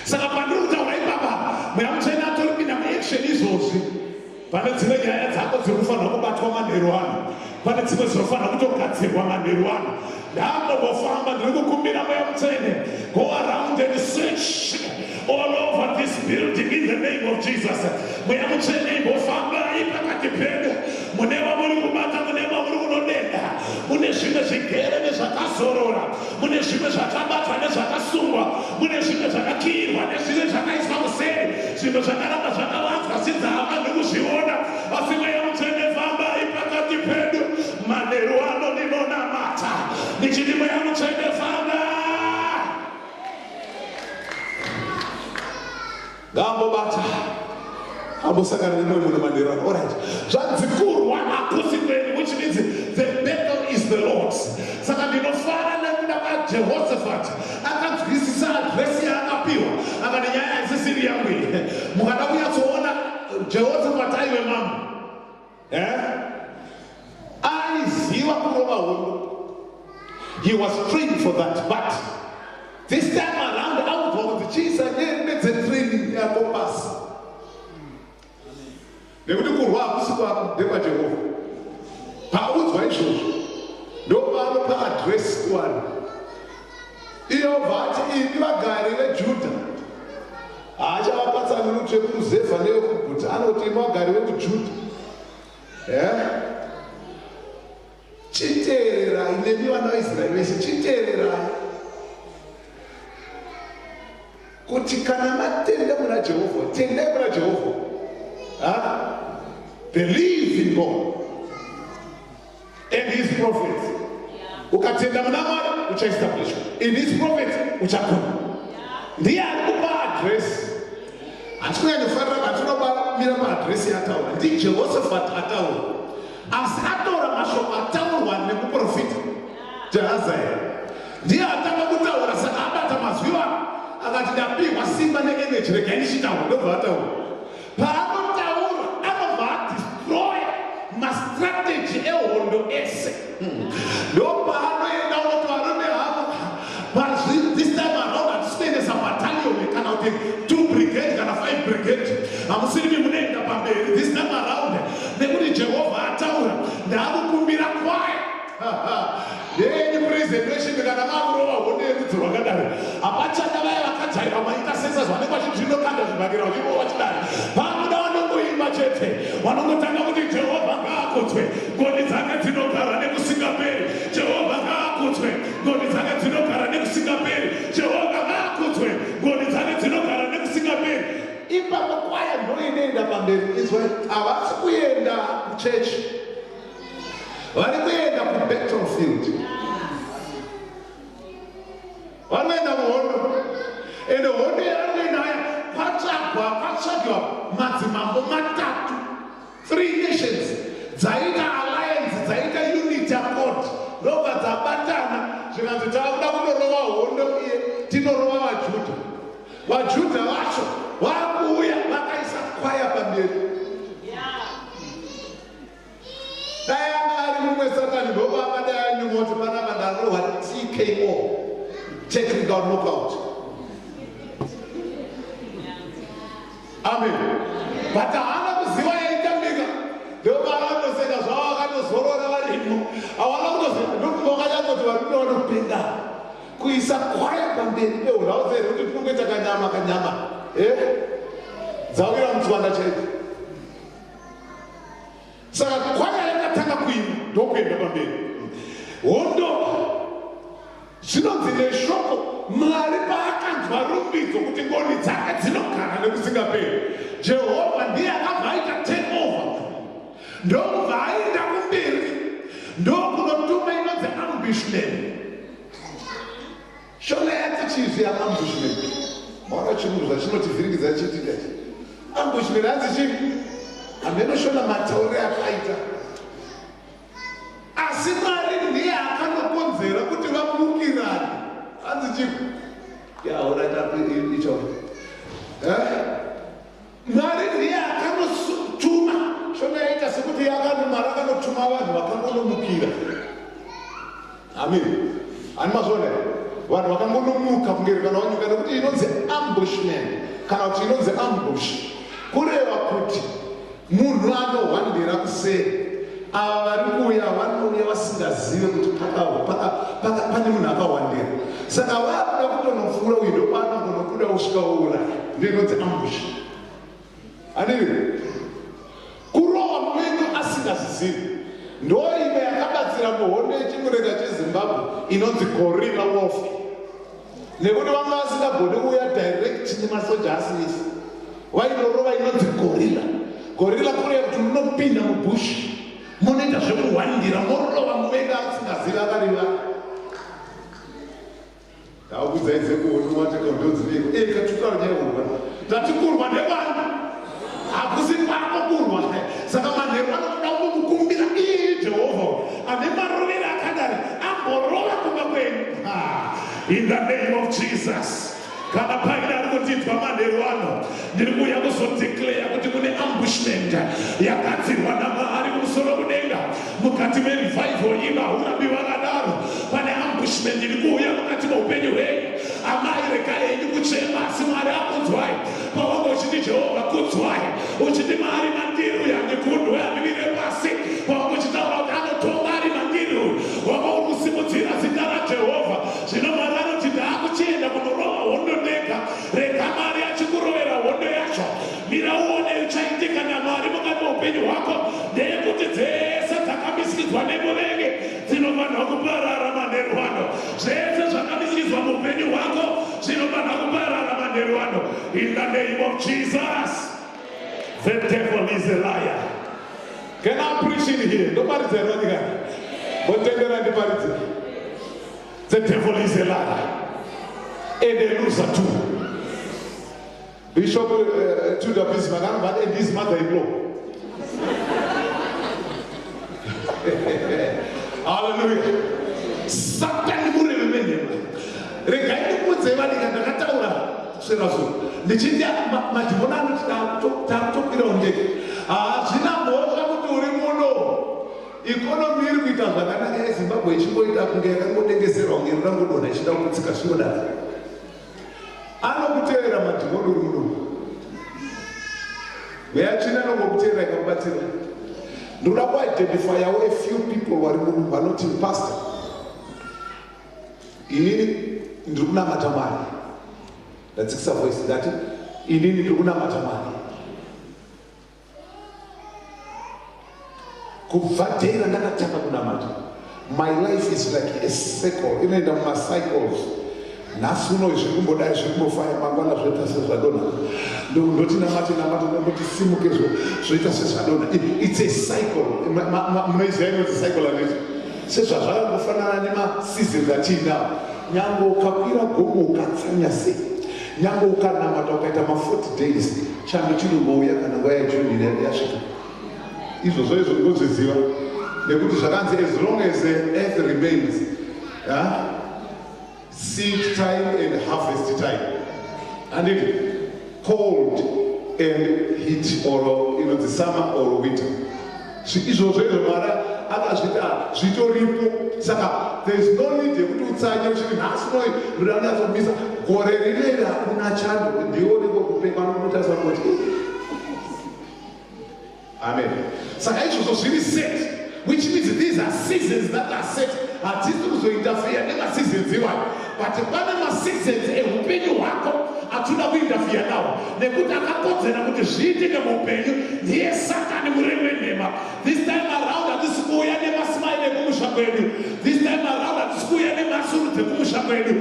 Saka pandiri kutaura ipapa mweya mutsvene atori kupinda muaction izvozvi. Pane dzimwe nyaya dzako dziri kufanira kubatwa manheru ano. Pane dzimwe dzinofanira kutogadzirwa manheru ano. Ndambofamba ndiri kukumbira mweya mutsvene, go around and search all over this building in the name of Jesus. Mweya mutsvene imbofamba ipakati pedu. Mune vamuri kubata, mune vamuri kunodenda, mune zvimwe zvigere nezvakazorora, mune zvimwe zvakabatwa nezvakasungwa, mune zvimwe zvakakirwa nezvimwe zvakaiswa kuseri, zvimwe zvakaramba zvakavanzwa sidzava nekuzviona. Asi mweya mutsvene famba ipakati pedu. Manheru ano ndinonamata ndichiti mweya mutsvene famba. Ngambobata ambosangana nemwe munhu manheru ano. Alright, zvanzi kurwa hakusi kwenyu, which means the battle is the Lord's. Saka ndinofara nekuda kwaJehoshaphat akanzwisisa adresi yaakapiwa, akati nyaya haisisiri yangu iyi. Mukada kunyatsoona Jehoshaphat aive mambo, aiziva kurova hondo. He was trained for that, but this time around aubva kuti chiisa training yako pasi. Nekuti kurwa hakusi kwako, ndekwaJehovha. Paudzwa izvozvo ndopaanopa adresi kuvanhu. Jehovha ati imi vagari veJudha, haachavapatsanuri kuti vekuMuzefa nevekuguta, anoti imi vagari vekuJudha, chiteererai, nemi vana vaIsraeri vese chiteererai kuti kana matenda muna Jehovha, tendai muna Jehovha. Believe in God and his prophets. Ukatenda muna Mwari uchaestablishwa, in his prophets uchakura. Ndiye arikupa adresi. Hatikunyanyofara patinobamira paadresi yataura. NdiJehoshaphat ataura. Asi ataura mashoko ataurwa nekuprofita Jehazaya. Ndiye atanga kutaura, saka abata mazwi ake akati ndapihwa simba neenergy, regai ndichitaura. Ndobva ataura. Paanotaura anobva adestroy mastrategy ehondo ese. Ndopaanoenda unoti varume havo, but this time around hatisiendesa battalion kana kuti 2 brigade kana 5 brigade. Hamusiri munoenda pamberi this time around, nekuti Jehovha ataura. Ndakukumbira kwaya yenyu presentation kana makurova hondo yerudzi rwakadaro. Hapachada vaya vakajaira maita sensa zvanenge vachizvinokanda zvibhakira vachivo vachidaro. Pamuda vanongoimba chete, vanongotanga kuti Jehovha ngaakudzwe, ngoni dzake dzinogara nekusingaperi. Jehovha ngaakudzwe, ngoni dzake dzinogara nekusingaperi. Jehovha ngaakudzwe, ngoni dzake dzinogara nekusingaperi. Ipapo kwaya ndoinoenda pamberi. Izwa havasi kuenda kuchechi, vari kuenda kubattlefield, vanoenda muhondo. And hondo yaanoenda patsvakwa akatsvagiwa madzimambo matatu, 3 nations dzaita alliance, dzaita unity accord, ndobva dzabatana zvikanzi tavakuda kundorova hondo iye tinorova vaJudha. VaJudha vacho vakuuya vakaisa kwaya pamberi. Dai anga ari mumwe Satani ndoba akadai anyumoti panapa ndarohwa TKO, technical knockout. Amen. But haana kuziva yaitambika, ndoba akatoseka zvavo akatozorora varimo. Hawana kutoziva ndokuvakanyatoti varume vanopinda kuisa kwaya pamberi peunhauzeri kuti tinongoita kanyama dzawira mutswanda chaiko. Saka kwaya yakatanga kuima ndokuenda pamberi. Hondo zvinonzi neshoko Mwari paakanzwa rumbidzo kuti ngoni dzake dzinogara nekusingaperi, Jehovha ndiye akabva aita take over, ndobva aenda kumberi, ndokunotuma inonzi ambushment. Shona yati chizvi ambushment. Mwana chirungu zvachinotivhiringidza chiti ambushment hanzi chii? Amenoshona matauriro akaita. Asi Mwari ndiye akanokonzera kuti vamukirane. Hanzi chii? Icho. Mwari ndiye akanotuma. Shona yaita sekuti Mwari akanotuma vanhu vakangonomukira. Amen. Ani mazvona vanhu vakangonomuka kungeri kana wanyuka, nekuti inonzi ambushment kana kuti inonzi ambush, kureva kuti munhu anohwandira kuseri. Ava vari kuuya vanouya vasingazive kuti pane munhu akahwandira. Saka vakuda kutonofura uyu ndopaanongonobuda usvika oura, ndio inonzi ambush. Andiri kurova mwenyu asingazizivi ndoimwe yakabatsira muhondo yechimurega cheZimbabwe inonzi gorilla warfare, nekuti vanga vasingagoni kuuya direct nemasoja asivisi, vainorova inonzi gorilla. Gorilla kureva kuti munopinda mubush, munoita zvekuhwandira, morova muvenga asingazivi akariva. Ndakuudzaidze kuhondo wateka ndodzineko katukaura nyaiurwa tatikurwa nevanhu, hakusi kwako kurwa. Saka manheru anoda kumukumbira iye Jehovha ane marovero akadari amborova kumba kwenyu. In the name of Jesus. Kana paine ari kutinzwa manheru ano, ndiri kuuya kuzodeclare kuti kune ambushment yakadzirwa naMwari kumusoro kudenga mukati merevival ino. Haurambi vakadaro, pane ambushment iri kuuya mukati meupenyu hwenyu. Amai regai henyu kuchema, asi Mwari akunzwai. Pawanga uchiti Jehovha kunzwai, uchiti Mwari mandiri uyu handikundwe handivire pasi, pawanga uchitaura kuti anotonga ari mandiri uyu, wanga uri kusimudzira zita raJehovha. Zvino Mwari anoti ndaakuchienda kunorova hondo ndega. Rega Mwari achikurovera hondo yacho. Mira uone uchaitika naMwari mukati meupenyu hwako. Ndeyekuti dzese dzakamiskidzwa nemuvengi dzinofanirwa kuparara manheru ano. Zvese zvakamiskidzwa muupenyu hwako zvinofanirwa kuparara manheru ano. In the name of Jesus. The devil is a liar. Can I preach in here? Nobody said anything. But tell me, the devil is a liar and a loser too. Bishop Judah Bismarck, but and his mother-in-law. Hallelujah. Satan murememene. Regai kudzeva ndakataura zvirazo. Ndichitia madhimoni anotokira undeke. Zvinombozva kuti uri muno. Ikonomi iri kuita zvakanaka yeZimbabwe ichingoita kunge yakangodengeserwa kunge ringangodonha ichida kutsika zvinodaro. Anokutevera madhimoni uri muno. Mweyatsvina anongokuteera ikakubatsira. Ndoda kuidentifyawo a few people vari muno vanoti pastor, inini ndiri kunamata Mwari. Ndatsikisa voice ndati inini ndiri kunamata Mwari. Kubva dhera ndakatanga kunamata. My life is like a circle, inoenda mumacycles. Nhasi uno zviri kumbodai zviri kumbofaya, mangwana zvoita sezvadonha. Ndoti namati ndoti simuke zvoita sezvadonha. It's a cycle. Munoiziva inonzi cycle handiti? Sezvazvakangofanana nemaseasons atiinawo. Nyange ukakwira gomo ukatsanya sei, nyange ukanamata ukaita ma40 days chando chinongouya kana nguva yajuni yasvika. Izvozvo izvo ngozviziva nekuti zvakanzi as long as the earth remains, seed time and harvest time, and it cold and heat, or the summer or winter. Izvozvo izvo Mwari akazvita zvitoripo. Saka there is no need yekuti utsanye uchiti nhasi noi ranatomisa gore rineri hakuna chando ndione kokupekwa nokutarisa kuti. Amen. Saka izvozvo zviri set, which means these are seasons that are set. Hatisi kuzointerfere nemaseasons iwayo, but pane maseasons eupenyu hwako atinoda kuinterfere nawo nekuti akakodzera kuti zviitike muupenyu ndiye Satani murimi wenhema. This time around hatisi kuuya nemasmile ekumusha kwedu. This time around hatisi kuuya nemasurudzi ekumusha kwedu.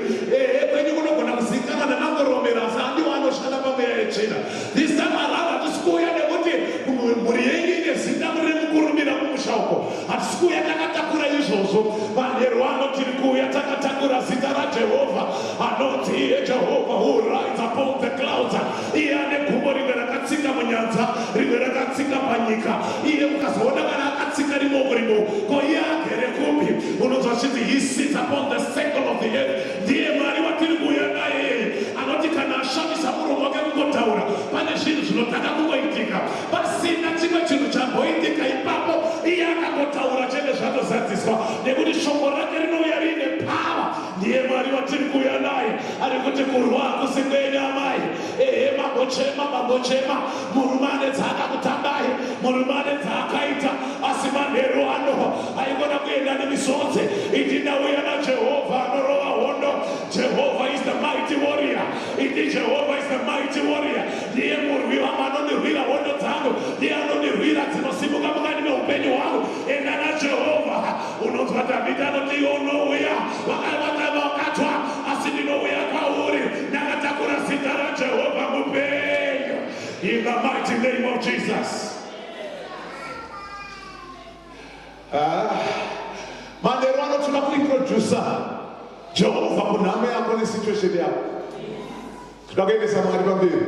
Kwenyu kunogona kuzikanwa nemangoromera asi handiwo anoshanda pamweya yetsvina. This time around hatisi kuuya nekuti mhuri yenyu ine zita murimi kurumira kumusha uko. Hatisi kuuya takatakura izvozvo. Manheru anoti tiri kuuya takatakura zita raJehovha. Anoti iye Jehovha who rides upon the clouds. Iye ane gumbo rimwe rakatsika munyanza, rimwe rakatsika panyika. Iye ukazoona kana akatsika rimwe rimo, ko iye agere kupi? Unonzwa chiti he sits upon the circle of the earth. Ndiye Mwari watiri kuuya naye. Anoti kana ashamisa muromo wake kungotaura, pane zvinhu zvinotaka kungoitika. Pasina chimwe chinhu chamboitika ipapo, iye akangotaura chete zvatozadziswa. Nekuti shoko rake rinouya rine power. Ndiye Mwari watiri kuuya naye. Ari kuti kurwa hakusikwenyu amai. Mambochema murume ane dzaakakutambai, murume ane dzaakaita, asi manheru ano aigona kuenda nemisodzi. Iti ndauya naJehovha anorova hondo. Jehovah is the mighty warrior. Iti Jehovah is the mighty warrior. Ndiye murwi anondirwira hondo dzangu, ndiye anondirwira dzinosimuka mukati meupenyu hwangu. Enda naJehovha. Unonzwa Dhavhidhi anoti unouya wakatwa, asi ndinouya kwauri ndakatakura zita raJehovha mupenyu. In the mighty name of Jesus. Manheru anotoda kuintrodusa Jehovha kunhamo yako nesituation yako. Toda kuendesa Mwari pamberi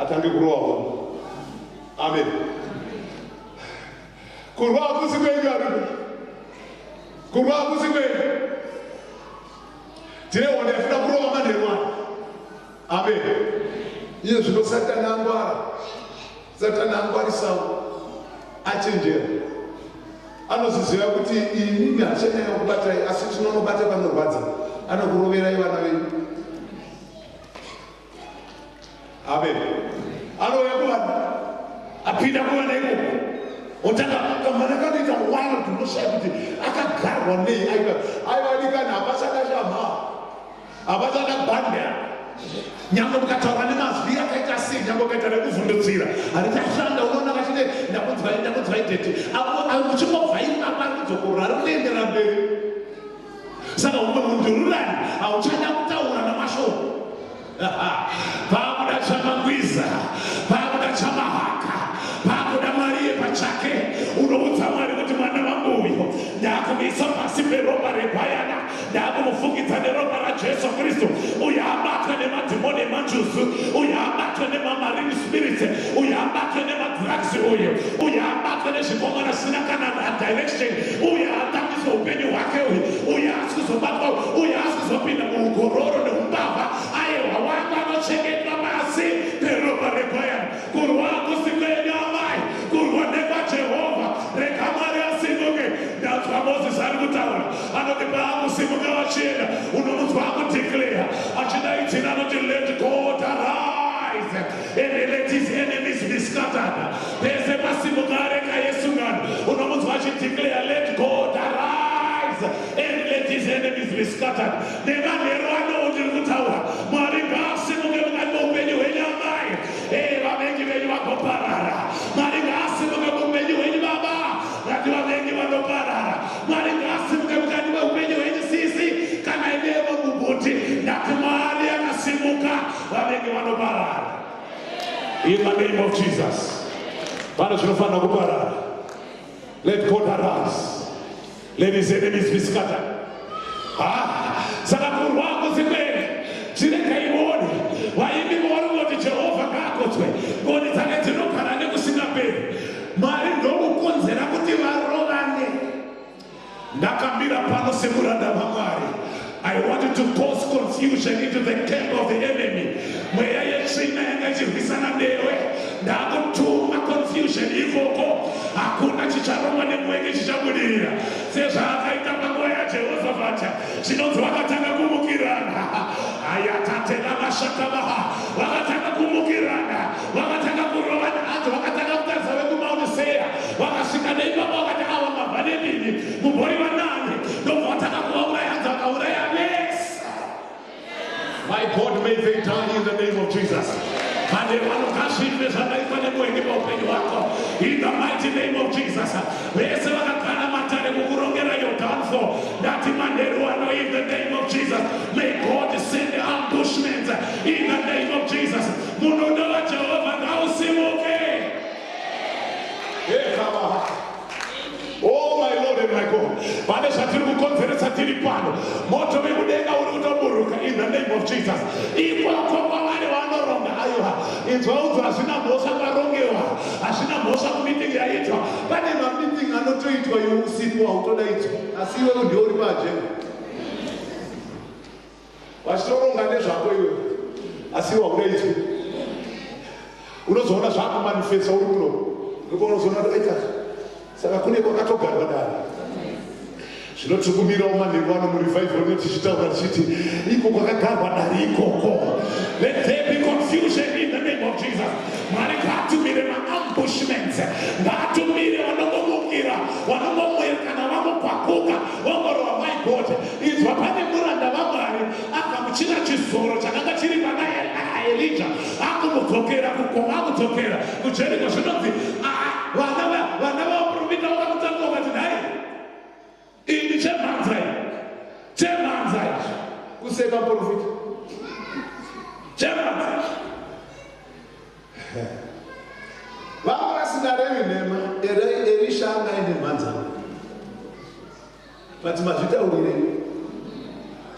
atange kurova hondo. Amen. Kurwa hakusi kwenyu aripo. Kurwa hakusi kwenyu. Tine wanda yafuna kurova manheru ano. Amen. Iye zvino Satani angwara. Satani angwarisawo. Achenjera. Anozviziva kuti ini hachanyanya kubatai, asi tinonobata panorwadza. Anokuroverai vana venyu. Amen. Anouya kuvana. Apinda kuvana ikoko. Otanga kamwana kanoita wild unoshaya kuti akagarwa nei aivanikana hapachada shamha, hapachada bhanda. Nyange mukataura nemazwi akaita sei, nyange ukaita nekuvhundutsira harichashanda. Unoona kachine ndakunzwa ideti uchingobva ipapa rikudzokorora rikuendera mberi. Saka umwe mundururani hauchada kutaura namashoko. Paakuda chamangwiza, paakuda chamahaka, paakuda Mariye pachake. Unoudza Mwari kuti mwana wangu uyo ndakumuisa pasi peropa reGwayana, ndakumufukidza neropa raJesu Kristu. Uyo abatwa nemadhimoni emanjusu, uyo abatwa nemamarine spirits, uyo abatwa nemadrugs, uyo abatwa nezvipongana zvisina kana direction, uyo atambiswa upenyu hwake, uyo asi kuzobatwa, uyo asi kuzopinda muugororo neumbavha. Aiwa wangu anochengetwa pasi peropa reGwayana. Kurwa hakusi kwenyu amai, kurwa nekwaJehovha. Rega Mwari asimuke. Ndanzwa Mozisi ari kutaura, anoti paakusimuka vachienda unomunzwa akudeclare achidaidzira anoti let God arise and let his enemies be scattered. Pese pasimuka areka Yesu ngano unomunzwa achideclare let God arise and let his enemies be scattered. Nemanheru ano ndiri kutaura, Mwari ngaasimuke mukati meupenyu hwenyu amai. Vavengi venyu vagoparara. Mwari ngaasimuke muupenyu hwenyu baba. Ngati vavengi vanoparara. Mwari ngaasimuke mukati meupenyu hwenyu sisi. Kana inevo mubhuti ndati Mwari akasimuka, vavengi vanoparara. In the name of Jesus. Vanhu zvinofanira kuparara. Let God arise. Let his enemies be scattered. Saka kurwa hakusi kwenyu. Chirega ione pano semuranda vamwari. I wanted to cause confusion into the camp of the enemy. Mweya yetsvina yanga ichirwisana newe, ndakutuma confusion ikoko. Hakuna chicharongwa nemwenye chichabudirira. Sezvaakaita panguva yaJehoshafati, zvinonzi vakatanga kumukirana. Ayatatela mashakavaha, vakatanga kumukirana, vakatanga kurovana hadzo, vakatanga kutarisa vekuMount Seir, vakasvika neipapa vakati ava mabhanedini, mumbori vanani, ndobva vatanga kuvauraya hanzi vakauraya vese. My God, may they die in the name of Jesus. In the mighty name of Jesus. In the name of Jesus. May God send the ambushment in the name of Jesus. Oh my Lord and my God. In the name of Jesus. Zvinotukumira umanheru ano murevival netichitaura tichiti iko kwakagarwa dari ikoko. Let there be confusion in the name of Jesus. Mwari ngaatumire maambushments, ngaatumire vanongomukira, vanongomwerekana, vanongokwakuka, vongorova. My God, inzwa pane muranda vaMwari akamuchira chizoro chakanga chiri pana Elijah, akumudzokera kukoma, akudzokera kuJeriko. Zvinonzi vana vaprofita vakamutanga vakati nhai ini chemhanza kuseka profita chemhanza vava vasingarevi nhema. Elisha angaende mhanza vati mazvitaurire.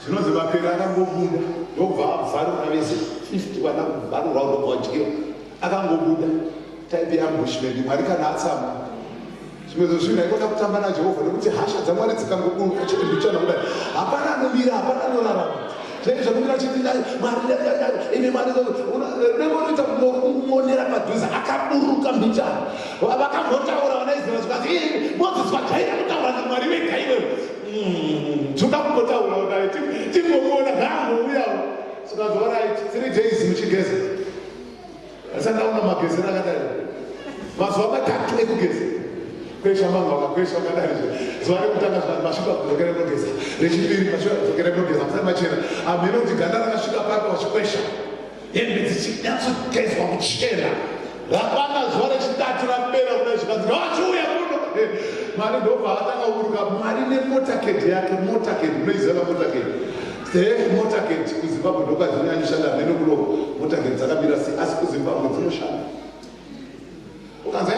Zvinonzi mapere akangobuda ndobva abvarura vese 50 vanabvarura unobvaudyiwa akangobuda type yeambushment. Mwari kana atsama zvimwe zvino aikona kutamba naJehovha nekuti hasha dzaMwari dzikangoburuka chete ndichana kudai hapana anomira, hapana anorarama. Zvenge zvakumira chiti Mwari ine Mwari unoita kumuonera padhuze akaburuka mbichana. Vakambotaura vanaIsraeri zvikazi Mozisi wajaira kutaura naMwari wega iwewe. Toda kumbotaura kudai timbomuona ngaangouyawo. Saka right 3 days muchigeza. Asandaona magezero akadai. Mazuva matatu ekugeza. Kwesha manga kwesha kadari. Zuva rekutanga masvika kudzokera kunogeza. Rechipiri masvika kudzokera kunogeza. Musati machena. Ameno kuti ganda rakasvika papo vachikwesha. Hembe dzichinyatsokezwa kuchena. Rapana zuva rechitatu rapera kudai zvikanzi vachiuya muno. Mwari ndobva atanga kuburuka. Mwari nemotaketi yake. Motaketi munoiziva motaketi. Motaketi kuZimbabwe ndokwadzinoshanda nekuno motaketi dzakamira sei, asi kuZimbabwe dzinoshanda. Ukanza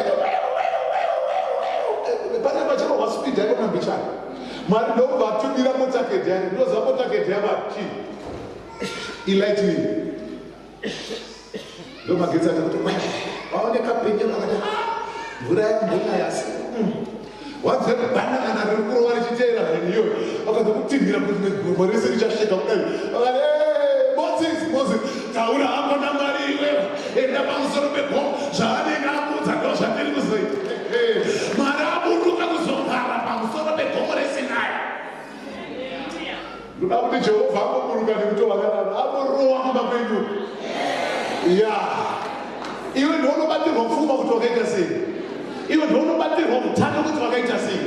pane pachirogwa speed yake mambishana. Mwari ndobva atumira motaketi yake. Ndinoziva motaketi yavati ilightning. Ndomagetsi ati kuti vaoneka penye vakati mvura yakumbonaya asi wanzira kubanana riri kurova richiteera mheniyo vakaza kutinhira kuti gombo rese richasvika kudai vakati Mozisi taura hako naMwari iwewe, enda pamusoro pegombo, zvaanenge akudza ndo zvandiri kuzoita. Mwari aburuka kuzogara pamusoro pegombo reSinai. Ndoda kuti Jehovha amboburuka nekuti wakadaro amborowa kumba kwenyu. Iwe ndiwe unobatirwa pfungwa kuti wakaita sei. Iwe ndiwe unobatirwa utano kuti wakaita sei.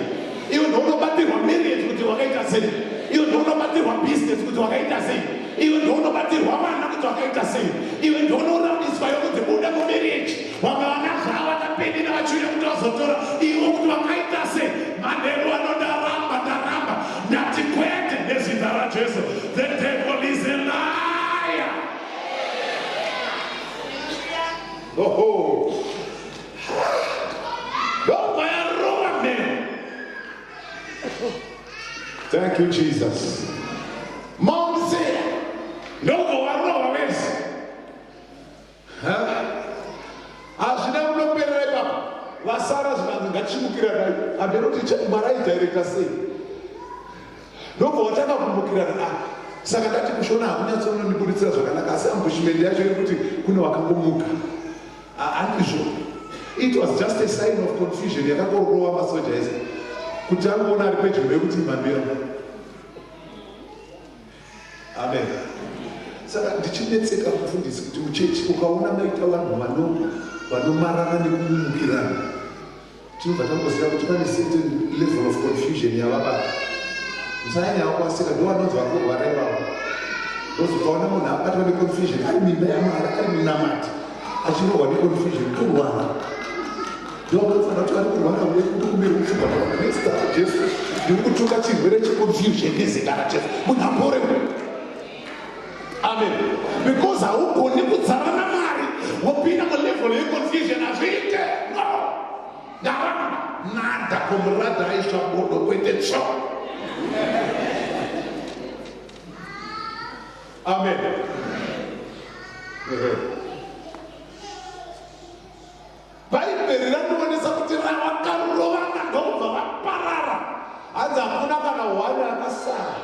Iwe ndiwe unobatirwa marriage kuti wakaita sei. Iwe ndiwe unobatirwa business kuti wakaita sei. Iwe ndiwe unobatirwa vana kuti wakaita sei. Iwe ndiwe unorambiswa yokuti buda mumarriage. Vamwe vana zvavo vakapeni navachiuya kuti vazotora. Iwe kuti wakaita sei. Manheru anodaramba ndati kwete nezita raJesu. The devil is a liar. Thank you, Jesus. Mount Seir. No, warova wese. Azvina unoperera ipapo. Vasara zvinanzi ngatichimukira dai. Handinoti maraita ere sei. amukirana. Saka ndati kushona hakunyatsokunondibuditsira zvakanaka, asi ambushment yacho iri kuti kune wakangomuka. Handizvo. It was just a sign of confusion yakangorova masoja ese kuti angoona ari pedyo nekuti mhambira. Amen. Saka ndichinetseka mufundisi kuti muchechi ukaona maita vanhu vanomarana nekumukirana, tinobva tamboziva kuti pane certain level of confusion yavabata. Musanyanya wakwasika ndowanonzwa kurwara ivavo. Ndozokaona munhu abatwa neconfusion ari mimba yaMwari, ari munamati achirohwa neconfusion kurwara. Ndokufanira kuti ari kurwara uyekumiri kupfuga nezita raJesu ndiri kutuka chirwere checonfusion nezita raJesu. Munhu apore. Amen. Because haugoni kudzara naMwari wopinda mulevel yeconfusion azviite. No. Nada kumurada aisha bodo kwete tso. Amen. Bhaibheri ranoonesa kuti ravakarovana ndobva vaparara. Hanzi hakuna kana hwani akasara.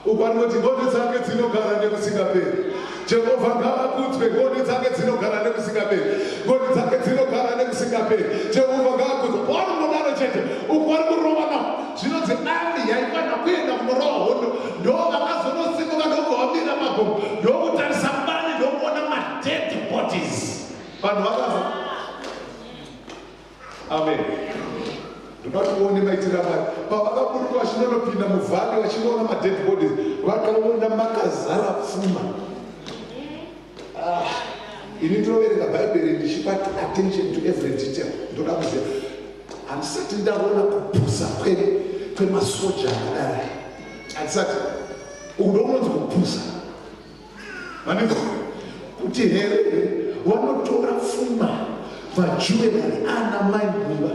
Ukanoti ngoni dzake dzinogara nekusingaperi. Jehovha ngaakudzwe, ngoni dzake dzinogara nekusingaperi. Ngoni dzake dzinogara nekusingaperi. Jehovha ngaakudzwe. Pauri munaro chete, uko ari kurova nawo. Zvinonzi army yaifana kuenda kunorowa hondo, ndo vakazonosingwa ndobva vamira magomo, ndokutarisa mbani ndokuona ma-dead bodies. Vanhu vakafa. Amen. Ndinoti maitira Mwari pavakaburuka vachinonopinda muvhari vachinoona ma-dead bodies, vakaona makazara pfuma. Ini ndinoverenga Bhaibheri ndichipa attention to every detail. Ndoda kuziva handisati ndaona kupusa kwemasoja akadai. Handisati unonzi kupusa maniko kuti here vanotora pfuma vajuvenari ana mai bumba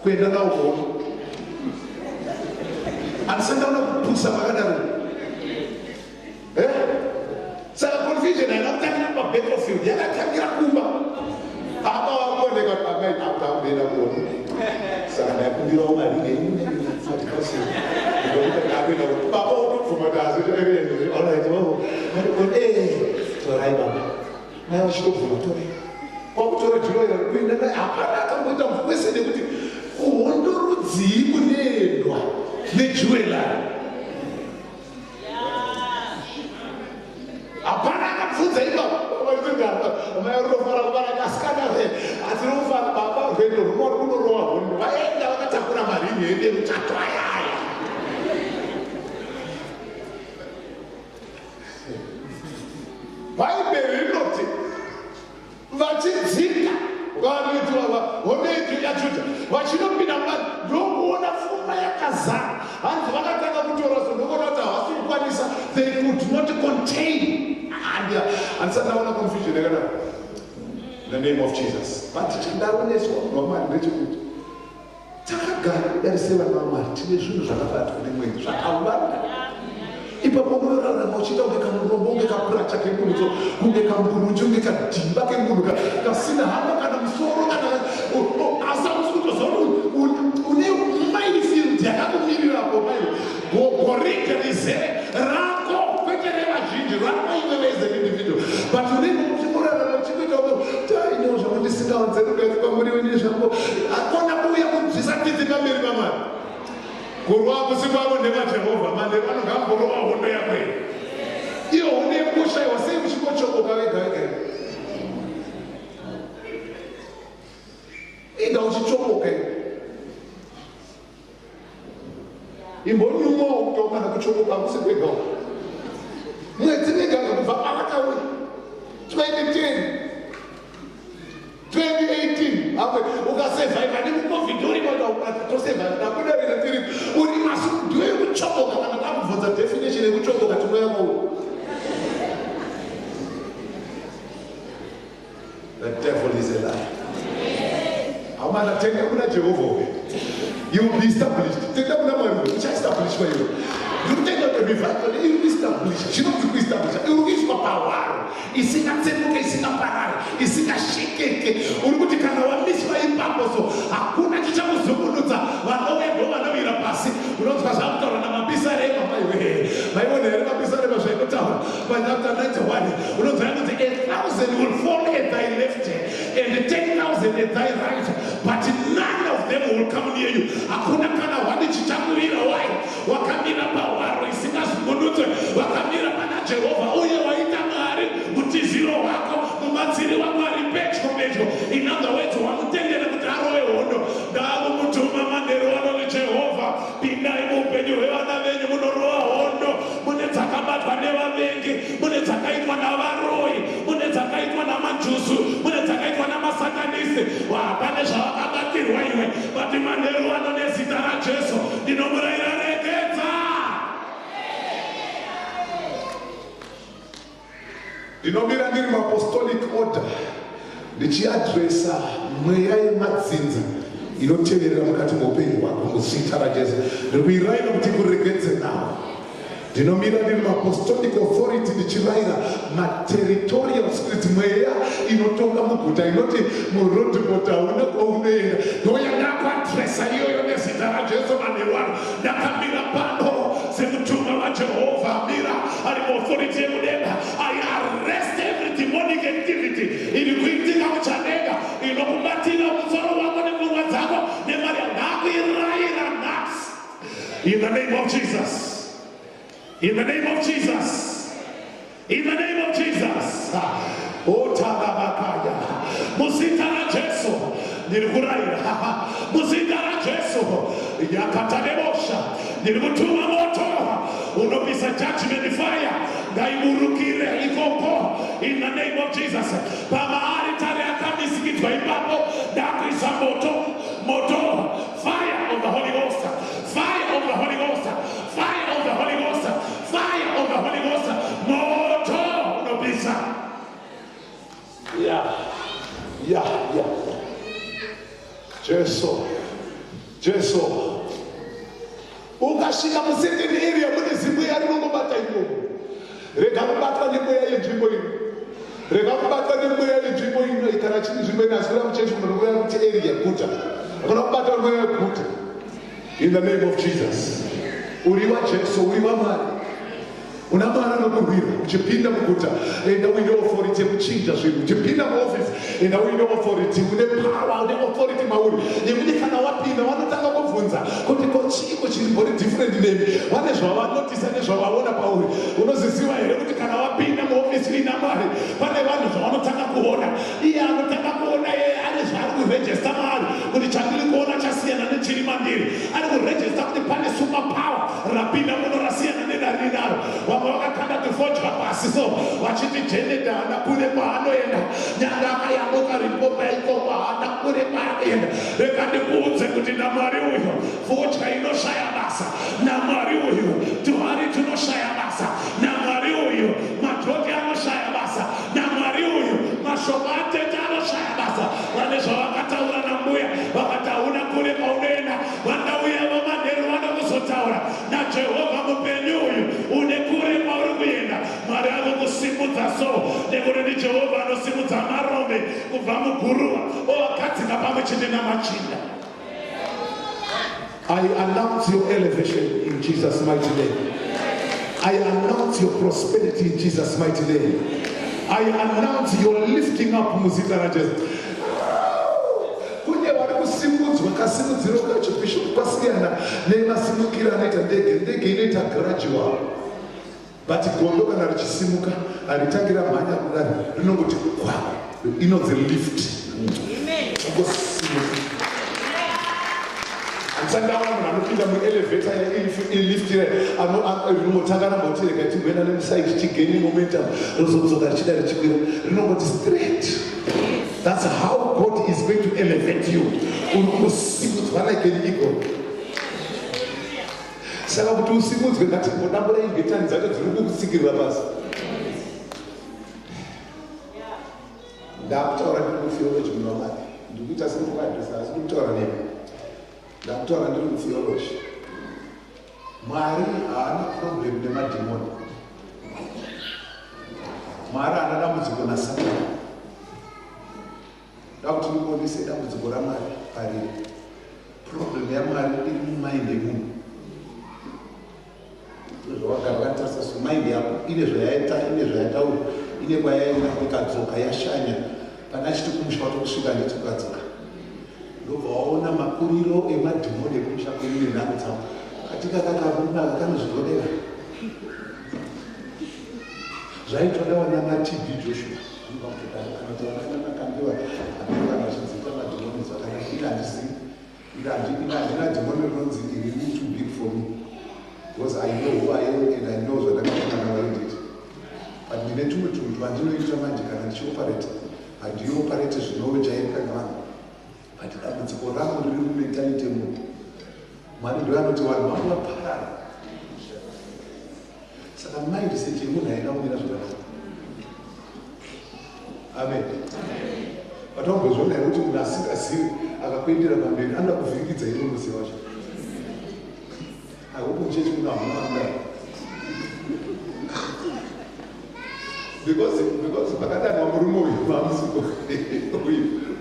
kuenda nawo kuona. Handisati ndaona kupusa vakadaro. Saka confusion hainakutangira pabattlefield, yakatangira kumba. Apa wakuoneka kuti amai atambeenda kuona. Saka ndakumbirawo mari ngenyume atikasi. Ndikuenda kuti baba unobvuma dazi zvaivende. Alright, oh. Torai baba. Mai vachitobvuma torai. Kwakutora jiro iro kuenda naye hapana akamboita mvese nekuti kuhondo rudzii kunoendwa nejuvelari. Hapana akabvunza ipapo. Mayorofara kubara kasikana he. Atirofara baba rwendo rumwe runorowa hondo. Vaenda vakatakura maringi ende muchato ayaya. Bhaibheri rinoti vachidzika vanoitwa hondo yaJudha vachinopinda mubani ndokuona pfuma yakazara. Hanzi vakatanga kutora ndokuona kuti havasi kukwanisa, they could not contain. Handisati ndaona confusion yakadaro. In the name of Jesus. But chandaaoneswa munhu waMwari ndechekuti takagara kudarise vana vaMwari tine zvinhu zvakabata kune mwedu zvakawanda. Ipapo unorarama uchiita kunge kamurombo, unge kapuracha kengurutso, kunge kamburunji, unge kadhimba kenguru kasina hama kana musoro kana asi hausi kutoziva une minefield yakakumirirapo mayo. Gorike rizere rako kwete revazhinji rako iwe as an individual. But unenge uchikorarama uchikuita taine zvakundisingaonzerukati kwamuri wene zvangu akona kuuya kunzwisa titi pamberi paMwari. Kurwa kusikwavo nevaJehovha mande vanogamborowa hondo yakwenu. Iyo hondo yekushayiwa sei uchingochokoka wega wega. Inga uchichokoka. Imbonyumo kutoka na kuchokoka kusikwega. Mwezi wega kubva pakauya 2010 2018 hapo ukasurvive ni COVID uri moto ukasurvive na kuna ile tiri uri masu ndiwe kuchokoka kana kubvunza definition yekuchokoka tinoyako. The devil is a liar. Amana tena kuna Jehovah. You will be established. Tena kuna Mwari ucha-establish kwa hiyo. You take out the revival, you will be established. You don't be established. You will give power. Isingatsemuke, isingaparara, isingashekeke. Urikuti kana wamiswa ipapo so hakuna chichakuzungurudza vanove ndo vanovira pasi. Unonzwa zvakutaura namabisa reko somebody. Unozana kuti 1,000 will fall at thy left and 10,000 at thy right, but none of them will come near you. Hakuna kana wani chichakurira wai. Wakamira pawaro isingasungunutwe. Wakamira pana Jehova. Uye waita Mwari mutiziro wako. Mumatsiri wa Mwari pedyo pedyo. In other words, wamutendere kuti arowe hondo. Ndavo mutuma mandero wano Jehova. Pindai muupenyu hwevana venyu munorowa hondo. Mune dzakabatwa nevavengi. Mune dzakaitwa navaroi. Mune dzakaitwa namajusu. Mune dzakaitwa namasatanisi. Pane zvavakabatirwa iwe. Vati mandero wano nezita raJesu. Ndinomurayira regedza. Ndinomira ndiri muapostolic order ndichiadresa mweya yemadzinza inoteverera mukati muupenyu hwako muzita raJesu. Ndiri kuirayira kuti kuregedze nawo. Ndinomira ndiri muapostolic authority ndichirayira materitorial spirit, mweya inotonga muguta inoti murodhibhota hauna kwaunoenda. Ndoya ndakuadresa iyoyo nezita raJesu manherwano. Ndakamira pano semutuma waJehovha amira ari muauthority yemudenga. I arrest every demonic activity iri kuitika muchadenga inokubatira musoro wako nepfungwa dzako nemari ndakuirayira nhasi in the name of Jesus. In the name of Jesus. In the name of Jesus. Otabakaya. Muzita raJesu. Nirikurayira. Muzita raJesu. Yakatanebosha. Nirikutuma moto. Unopisa judgment fire. Ngaiburukire ikoko. In the name of Jesus. Pamaari tare akamisikitwa ipapo. Ndakuisa moto. Moto. Fire of the Holy Ghost. Fire of the Holy Ghost. Fire of the Holy Ghost. Fire of the Holy Ghost. Moto. Unopisa. Yeah. Jesu. Ukashika musitini area mune zimweya rinongobata imomo. Rega kubatwa nemweya yenzvimbo ino. Rega kubatwa nemweya yenzvimbo ino ikara chini zvimweni asi kura muchechi munokuya kuti area guta. Hakuna kubatwa nemweya yeguta. In the name of Jesus. Uri waJesu, uri waMwari. Una mwana anokurwira uchipinda muguta enda uine authority yekuchinja zvinhu. Uchipinda muoffice enda uine authority, une power, une authority mauri yekuti kana wapinda vanotanga kubvunza kuti kochiko chirimbori different name. Vane zvavanotisa nezvavaona pauri. Unoziziva here kuti kana wapinda muoffice ina Mwari pane vanhu zvavanotanga kuona. Iye anotanga kuona yeye ane zvaari kuregister maari kuti chandiri kuona chasiyana nechiri mandiri. Ari kuregister kuti pane super power rapinda muno rasiyana nedari rinaro. Wakakanda kufodya pasi so wachiti Janet haana kune kwaanoenda. Nyanga akayambuka Limpopo ikoko haana kune kwaanoenda. Rega ndikuudze kuti naMwari uyu fodya inoshaya basa. naMwari uyu tuhari tunoshaya basa. naMwari uyu madhodha anoshaya basa. naMwari uyu mashoko atete anoshaya basa. Vane zvavakataura nambuya vakati hauna kune kwaunoenda. Vandauya vamanheru vanokuzotaura naJehovha mupenyu uyu une kure kwauri kuenda. Mwari anokusimudza so nekuti ndiJehovha anosimudza marume kubva muguruva ovagadzika pamwe chete namachinda. I announce your elevation in Jesus' mighty name. I announce your prosperity in Jesus' mighty name. I announce your lifting up muzita raJesu. Kune vari kusimudzwa kasimudziro kacho bishop kwasiyana nemasimukiro anoita ndege inoita gradual. But gondo kana richisimuka haritangira mhanya kudaro rinongoti kwa inonzi lift. Amen. Ansandawa munhu anopinda muelevator ilift rinomotanga ramboti rega tigwena nemusaidi tigeni momentum rozodzoka richida richikwira rinongoti straight. That's how God is going to elevate you. Uri kusimudzwa like an eagle. Saka kuti usimudzwe ngatingodambura ingetani dzacho dziri kukusikirira basa. Ndakutaura ndiri mutheology munomari. Ndikuita semukadresa asi ndikutaura nemi. Ndakutaura ndiri mutheology. Mwari haana problem nemadhimoni. Mwari haana dambudziko naSatani. Ndakuti ndikuonese dambudziko raMwari pariri. Problem yaMwari iri mumaindi emunhu. Zvawagara watarisa somaindi yako ine zvayataura, ine kwayaenda ikadzoka yashanya, pana chiti kumusha watokusvika netukadzoka. Ndobva waona makuriro emadhimoni ekumusha kwenyu nenhamo dzavo. Katika kakarunaka kanozvigonera. Zvaitodawa nana-TB Joshua. Anotovakanakakambiwa vachidzinza madhimoni zvakanaka. Handina dhimoni rinonzi iri too big for me. Because I know who I am and I know zvandakafanana vainditi. But ndine tumwe tunhu twandinoita manje kana ndichiopareta. Handioparete zvinojairika navanhu. But dambudziko rangu riri mumentality yemunhu. Mwari ndiye anoti vanhu vangu vaparara. Saka mindset yemunhu haina kumira zvakanaka. Amen. Patambozviona here kuti munhu asingazivi akakuendera pamberi anoda kuvhirikidza iro musi wacho. Hakupo muchechi kuna hamuna. Because pakadanwa murume uyu pamusiko.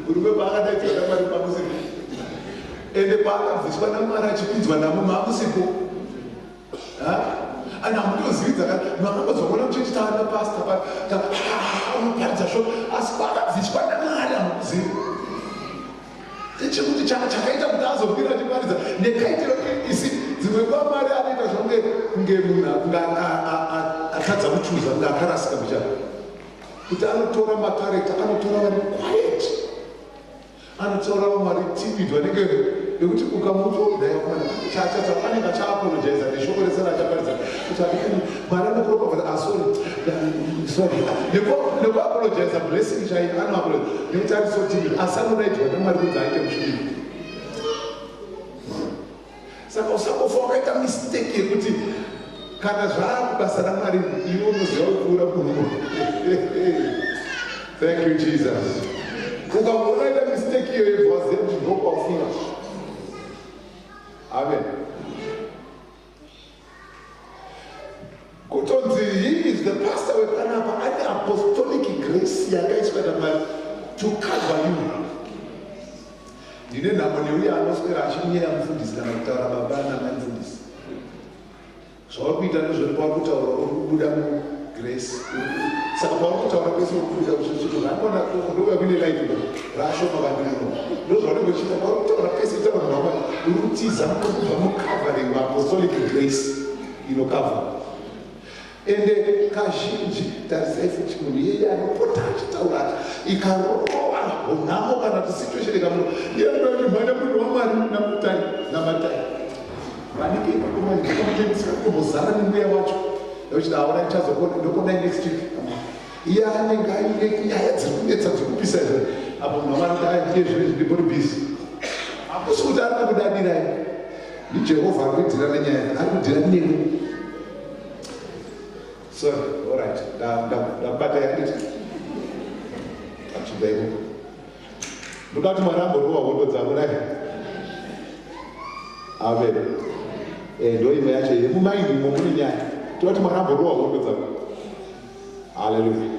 Murume paakadaidzwa naMwari pamusiko. Ende paakabviswa naMwari achipinzwa namo mamusiko. Ana hamutozividza makambozvaona muchechi taana pasta unoparidza shoko asi paakabviswa naMwari hamukuzivi. Chekuti chakaita kuti azobvira achiparidza nekaitiro isi dzimwe pamari anoita zvonge kunge munhu atadza kuchuza kunge akarasika bichana kuti anotora makarekta anotora vari quiet anotora vari timid vanenge nekuti ukamutodachacha anenge achaapologiza neshoko resana achaparidza kuti adikani mwari anokuropafadza sorry nekuapologiza blessing chai anoapologiza nekuti ari so timid asi anodaidzwa namwari kunzi aite mushumiri. Saka usakofa wakaita mistake yekuti kana zvaakubasa raMwari iwe unoziva kupfuura munhu. Thank you Jesus. Ukaona ita mistake iyo yebvaziva kuti ndokwaufira. Amen. Kutonzi he is the pastor wepanapa ane apostolic grace yakaiswa naMwari to cover you. Ndine nhamo neuya anoswera achinyera mufundisi kana kutaura baba namai-mufundisi. Zvaurikuita ndozvori paurikutaura urikubuda mugrace. Saka paurikutaura kwese urikubuda kuzvizvito vanokona ndouya kuine life rashoma vandinono. Ndozvaunenge uchiita paurikutaura kwese utaura nhamo urikutiza kubva mucovering apostolic grace inokavha. Ende kazhinji tarisai futi munhu iyeye anopota achitaura ikarowa nhamo kana kuti situation ikamuno iye anoda mhanya munhu waMwari namatai vanenge ipakomaikamutengesera kumbozara nemweya wacho nekuti aona ichazokona next week iye anenge aine nyaya dziri kunetsa dzokupisa izvo apo munhu waMwari aiye zvine zvindibori bhizi hakusi kuti ari kudadirai ndiJehovha ari kudhira nenyaya ari kudhira nemi. Sorry, all right. Ndabata yakiti. Achibaiwo. Ndokati marambo ruwa hondo dzangu naye. Amen. Ndo imwe yacho yemumaindi mune nyaya. Toti marambo ruwa hondo dzangu. Hallelujah.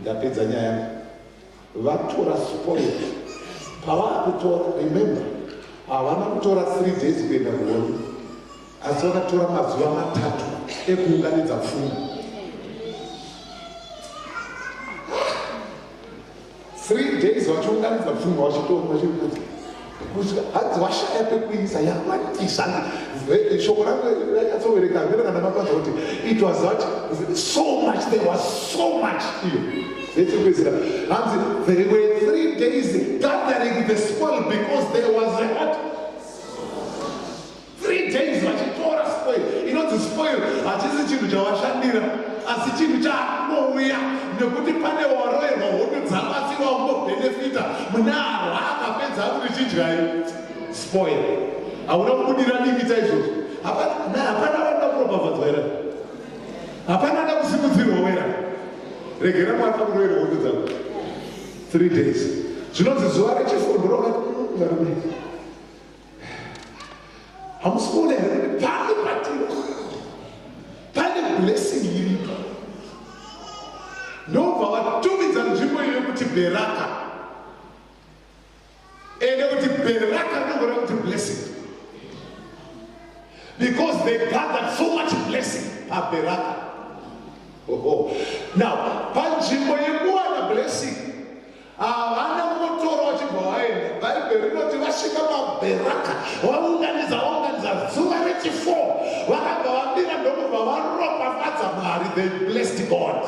Ndapedza nyaya. Vatora spoil. Pavakutora, remember, havana kutora 3 days kuenda kuhondo. Asi vakatora mazuva 3 ekuunganidza pfuma. 3 days vachiunganidza pfuma vachitoona kuti hadzi washaya pekuisa yamatisa. Shoko rangu rakatsovereka kana mapanza kuti it was what so much, there was so much iyo. Let's hanzi there were 3 days gathering the spoil because there was a what? 3 days vachitora spoil. Inonzi spoil hachisi chinhu chavashandira asi chinhu chaanouya nekuti pane waroerwa hondo dzapasi waungobhenefita munarwa akapedza kuti chidyai spoil. Hauna kubudira dingita izvozvo. Hapana vanoda kuropafadzwa here, hapana ada kusimudzirwa wera. Regera Mwari akuroere hondo dzako 3 days. Zvinonzi zuva rechifundo rovarume hamusikuona here pane patiro pane blessing iripo. Ndobva vatumidza nzvimbo iyo kuti Beraka. Ende kuti Beraka ndogona kuti blessing. Because they gathered so much blessing paBeraka. Now, panzvimbo yekuwana blessing, havana kutora vachibva vaenda. Bhaibheri rinoti vasvika maBheraka, vaunganidza zuva rechi4, vakabva vamira ndokubva varopafadza Mwari. They blessed God.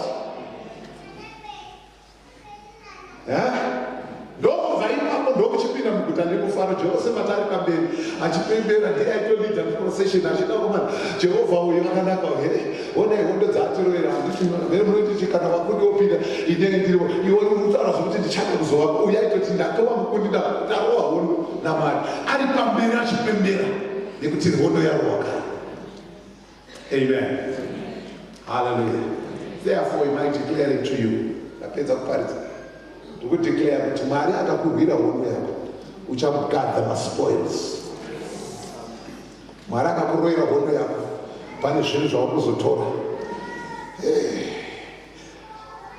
Ndokubva ipapo ndokuchipinda muguta nekufara. Jehovha vari pamberi achipembera, ndiye aitolidha procession achida kumana Jehovha uyu akanaka here, onai hondo dzaatiroera. Munoti kana vakundi opinda inenge ndirivo, iwe urikutaura zvokuti ndichada kuzova, uyu aitoti ndatowa mukundi ndarowa hondo naMwari. Ari pamberi achipembera nekuti hondo yarowa kare. Amen. Hallelujah. Therefore, am I declaring to you, apedza kuparidza, ndikudeclare kuti Mwari akakurwira hondo yako, uchagadha maspoils. Mwari akakurwira hondo yako, pane zvinhu zvaunozotora.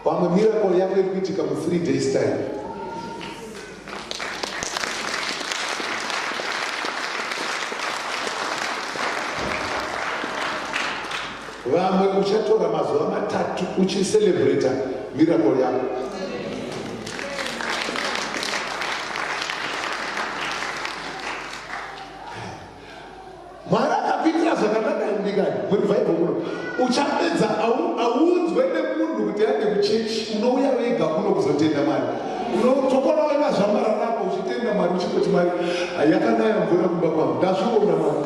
Pamwe miracle yako iri kuitika mu 3 days time. Vamwe uchatora mazuva 3 uchicelebrata miracle yako. Mwari akapitira zvakanaka ndikani murivhaibho muno. Uchapedza audzwe nemunhu kuti aende kuchechi, unouya wega kuno kuzotenda Mwari. Unotokona wena zvamara rako uchitenda Mwari uchitoti Mwari yakanaya mvura kumba kwangu, ndazviona Mwari,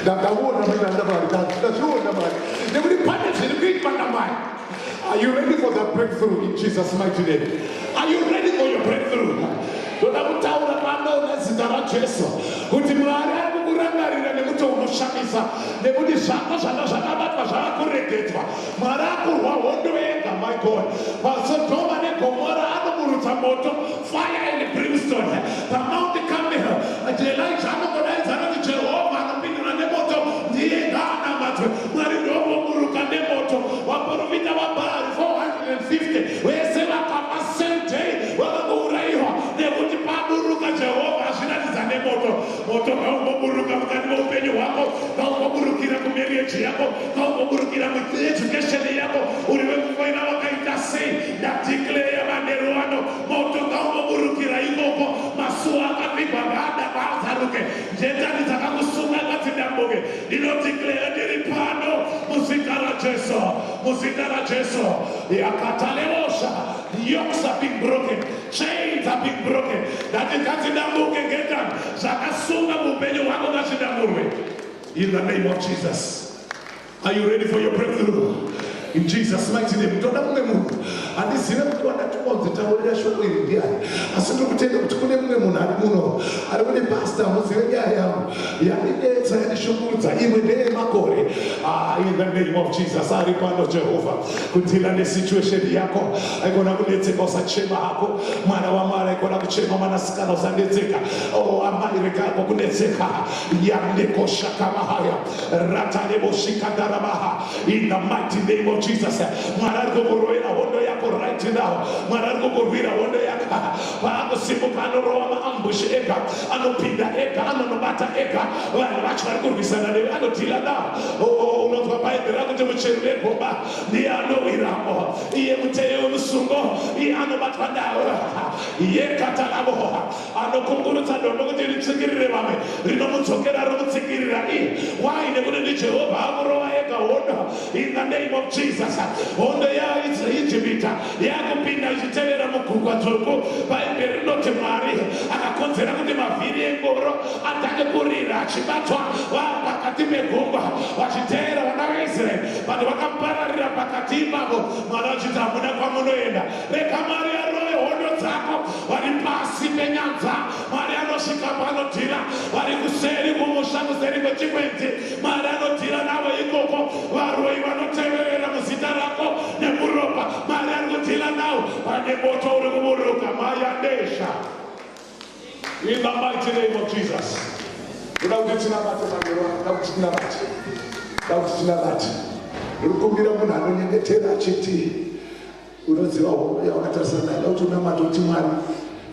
ndakaona miranda Mwari, ndazviona Mwari, nekuti pane zviri kuitwa naMwari. Are you ready for that breakthrough in Jesus' mighty name? Are you ready for your breakthrough? Ndoda kutaura pano nezita raJesu kuti Mwari ari kukurangarira nekuti unoshamisa, nekuti zvako zvakabatwa zvakakuregedzwa. Mwari akurwa hondo yega, my God. Pasodoma neGomora anomurutsa moto, fire and brimstone. Pamount Carmel, Elijah anogodaidza kuti Jehovha anopindura nemoto, ndiye ngaanamadzwe. Mwari ndomuruka nemoto. Vaprofita vaBhaari 450 vese vakafa same day, vakauraiwa nekuti paburuka Jehovha azviratidza nemoto. Moto ngaumboburuka mukati meupenyu hwako, ngaumboburukira kumarriage yako, ngaumboburukira mueducation yako. Uri wekufoina vakaita sei, ndadeclare manheru ano, moto ngaumboburukira ikoko. Masuwa akapigwa ngaada ngaazaruke, njetani dzakakusunga ngadzidambuke. Ndinodeclare ndiri pano muzita raJesu, muzita raJesu. Yakatalebosha, yokes are being broken, chains are being broken. Ndati ngadzidambuke ngetani zvakasunga muupenyu hwako ngazvidamburwe. In the name of Jesus. Are you ready for your breakthrough? In Jesus' mighty name. Ndoda mumwe munhu handizive kuti wandatuma kudzitaurira shoko iri ndiani, asi ndokutenda kuti kune mumwe munhu ari muno ari kuti pastor, muzive nyaya yangu yandidetsa yandishungurudza, imwe ndeyemakore. In the name of Jesus. Ari pano Jehovha kudhila nesituation yako. Aikona kudetseka usachema hako, mwana waMwari aikona kuchema mwanasikana usandetseka. Amai rekako kudetseka yandekoshakamahaya rataleboshikadaramaha. In the mighty name of Jesus. Mwari ari kukurwira hondo yako right now. Mwari ari kukurwira hondo yako. Paakosimuka anorowa maambush ega, anopinda ega, anonobata ega. Vanhu vacho vari kurwisana newe, anodhila nawo. Unonzwa Bhaibheri kuti muchero wegomba ndiye anowiramo, iye muteye wemusungo iye anobatwa nawo. Iye katalabo anokungurudza ndondo kuti ritsikirire vamwe, rinomudzokera romutsikirira iye. Why? Nekuti ndiJehovha akurova ega hondo. In the name of Jesus. Hondo yaIjipita yakupinda ichitevera mugungwa dzvuku. Bhaibheri rinoti Mwari akakonzera kuti mavhiri engoro atange kurira achibatwa pakati pegungwa vachiteera vana vaIsraeri. Vanhu vakapararira pakati ipavo. Mwari achiti hamuna kwamunoenda, rega Mwari arove hondo dzako vari pasi penyanza. Mwari anosvika panodhira vari kuseri kumusha, kuseri kwechikwenzi. Mwari anodhira navo ikoko, varoi vanoteverera muzita rako nemuropa. Mwari ari kudhira navo, pane moto uri kuburuka mayandesha. In the mighty name of Jesus. Uda kuti tinabate manheru, uda kuti tinabate, uda kuti tinabate. Ndikumbira munhu anonyengetera achiti unoziva hondo yawakatarisana nayo, uda kuti unamate kuti Mwari,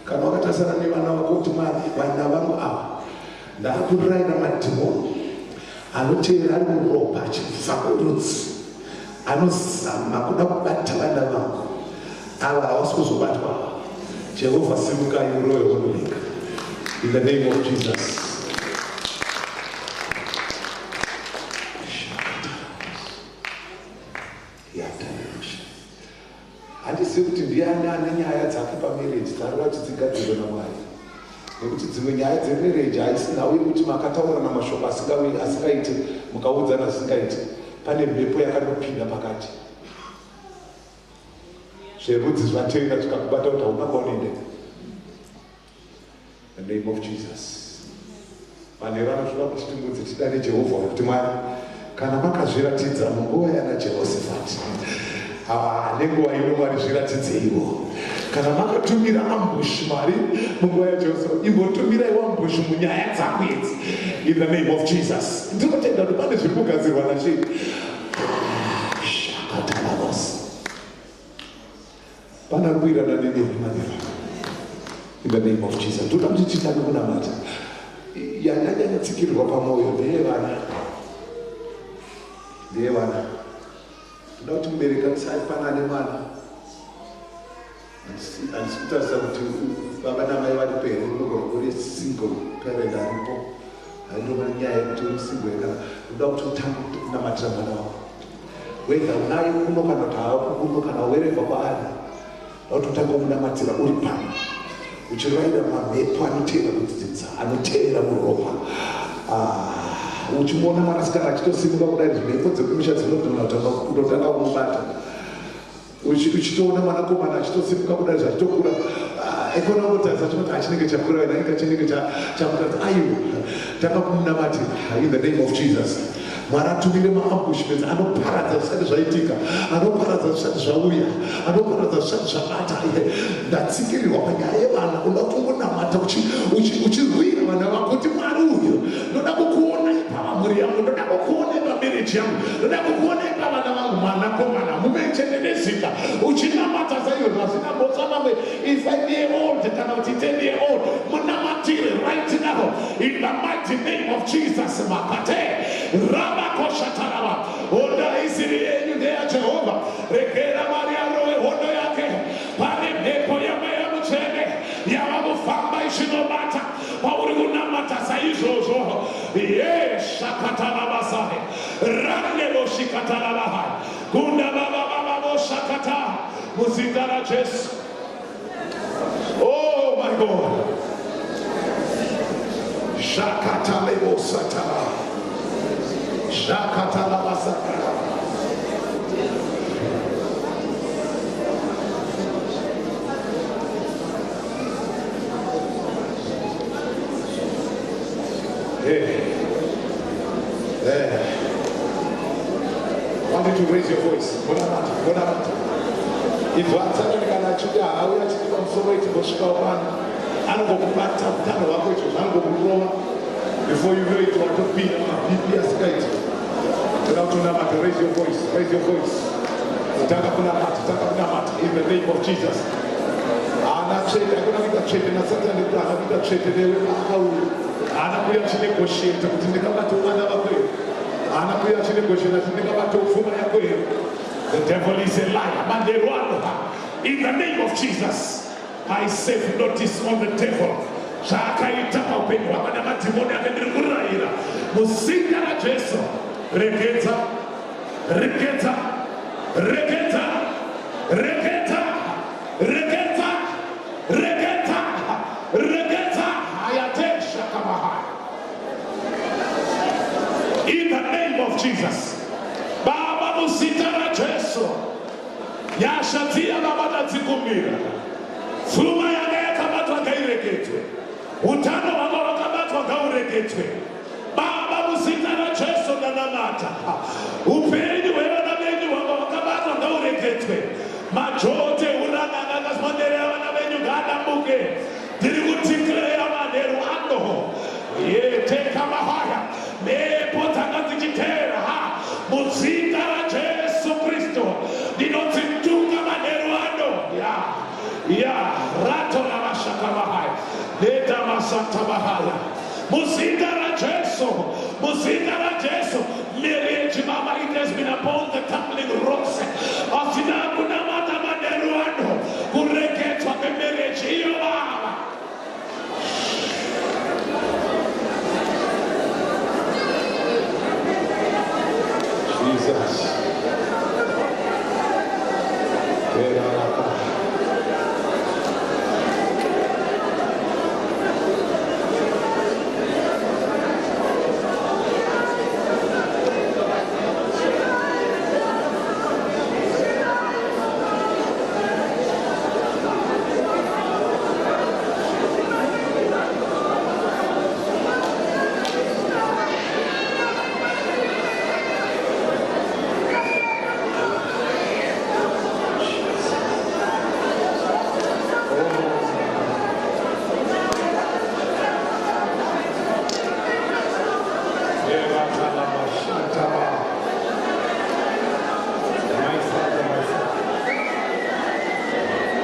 kana wakatarisana nevana vako kuti Mwari, vana vangu ava ndakuriraira madhimoni anoteera ari muropa achibvisa kurudzi. anozama kuda kubata vana vako ava havasi kuzobatwa. Jehovha simukai uroye hononika in the name of Jesus. Handisi kuti ndiani ane nyaya dzake pamarriage dzarora kuti dzigadzirwe naMwari, nekuti dzimwe nyaya dzemarriage haisinawo yekuti makataura namashoko asingaiti mukaudzana asingaiti, pane mhepo yakandopinda pakati zverudzi zvatenda zvikakubata kuti hauna kwaunendeka. In the name of Jesus. Manherano zvoda kuti timbudze tidane Jehovha kuti Mwari kana makazviratidza munguva yana Jehoshaphat, nenguva ino Mwari zviratidzeiwo. Kana makatumira ambush Mwari munguva yaJehoshaphat, imbotumirawo ambush munyaya dzako idzi in the name of Jesus. Ndinotenda kuti pane zviri kugadzirwa naShe. Shakatalabas. Pana kuirana nenemi manherano in the name of Jesus. Toda kuti titane kunamata. Yanyanyatsikirirwa pamwoyo ndeyevana. Toda kuti mubereki asafanane mwana. Handisi kutarisa kuti baba namai vari pere, unogona uri single parent aripo. Haindova nyaya yekuti uri single ega. Toda kuti utange kunamatira mwana wako. Whether unaye kuno kana kuti haakuno kana wherever kwaari. Toda kuti utange kunamatira uri pano. Uchiraira mamhepo anoteera kudzidzisa, anoteera muropa. Uchimuona mwanasikana achitosimuka kudai mhepo dzekumisha dzinotanga kumubata. Uchitoona mwanakomana achitosimuka kudai zvachitokura. Ekona kutarisa chinoti achinenge chakura ina chinenge chamutadza. Aiwa, tanga kumunamatira in the name of Jesus. Mwari atumire maambushments anoparadza zvisati zvaitika, anoparadza zvisati zvauya, anoparadza zvisati zvabata. Ndatsikirirwa panyaya yevana, unoda kungonamata uchirwira vana vako kuti Mwari uyu ndoda kukuona pamhuri yangu, ndoda kukuona pamarriage yangu, ndoda kukuona pavana vangu, mwanakomana mumechenenezika uchinamata saizvo zvasina mhosva mamwe 5-year-old kana kuti 10-year-old munamatire right now in the mighty name of Jesus. Makate Rabakoshataraba Onda isiri yenyu ndeya Jehova rekera Maria roe hondo yake pane mhepo yamweya mutsvene yavakufamba ishinobata pauri kunamata saizvozvo. Shakatarabasai randevoshikatarabahai kunda vavavavoshakata muzita raJesu. Oh my God. Shakatalebosatara Shakatalabasakara. I want you to raise your voice. If what's happening kana chuja auya chikwa msoro itiboshuka upana anogokubata utano hwako icho zvangokurova before you know it watopinda mabibi asikaiti. Toda kuti unamata, raise your voice, raise your voice. Taka kunamata in the name of Jesus. Ana chete akuna kuita chete na Satani kuti ana kuita chete newe akauya. Ana kuya chinegotiate kuti ndingabata vana vako here. Ana kuya chinegotiate kuti ndingabata pfuma yako here. The devil is a liar. In the name of Jesus, I save notice on the devil. Zvakaita paupenyu hwako namadhimoni akandiri kurayira muzita raJesu. Reketa, reketa, reketa, reketa, reketa, reketa, reketa. Ayatesha kamahai. In the name of Jesus. Baba muzita raJesu. Yashatia baba tatsikumira. Pfuma yanga yakabatwa ngaireketwe. Utano hwanga hwakabatwa ngaureketwe. Baba muzita raJesu ndanamata. Upenyu hwevana venyu hwanga hwakabatwa ngaureketwe. Majote uranganga akasimanderera vana venyu ngaadambuke. Ndiri kutikireya manheru ano. Teka mahaya. Mhepo dzanga dzichiteera muzita raJesu Kristu. Ndinotsinduka manheru ano. Rato ravashakavahaya. Leta masatabahaya. Muzita raJesu. Muzita raJesu. Marriage, Mama, it has been upon the tumbling rock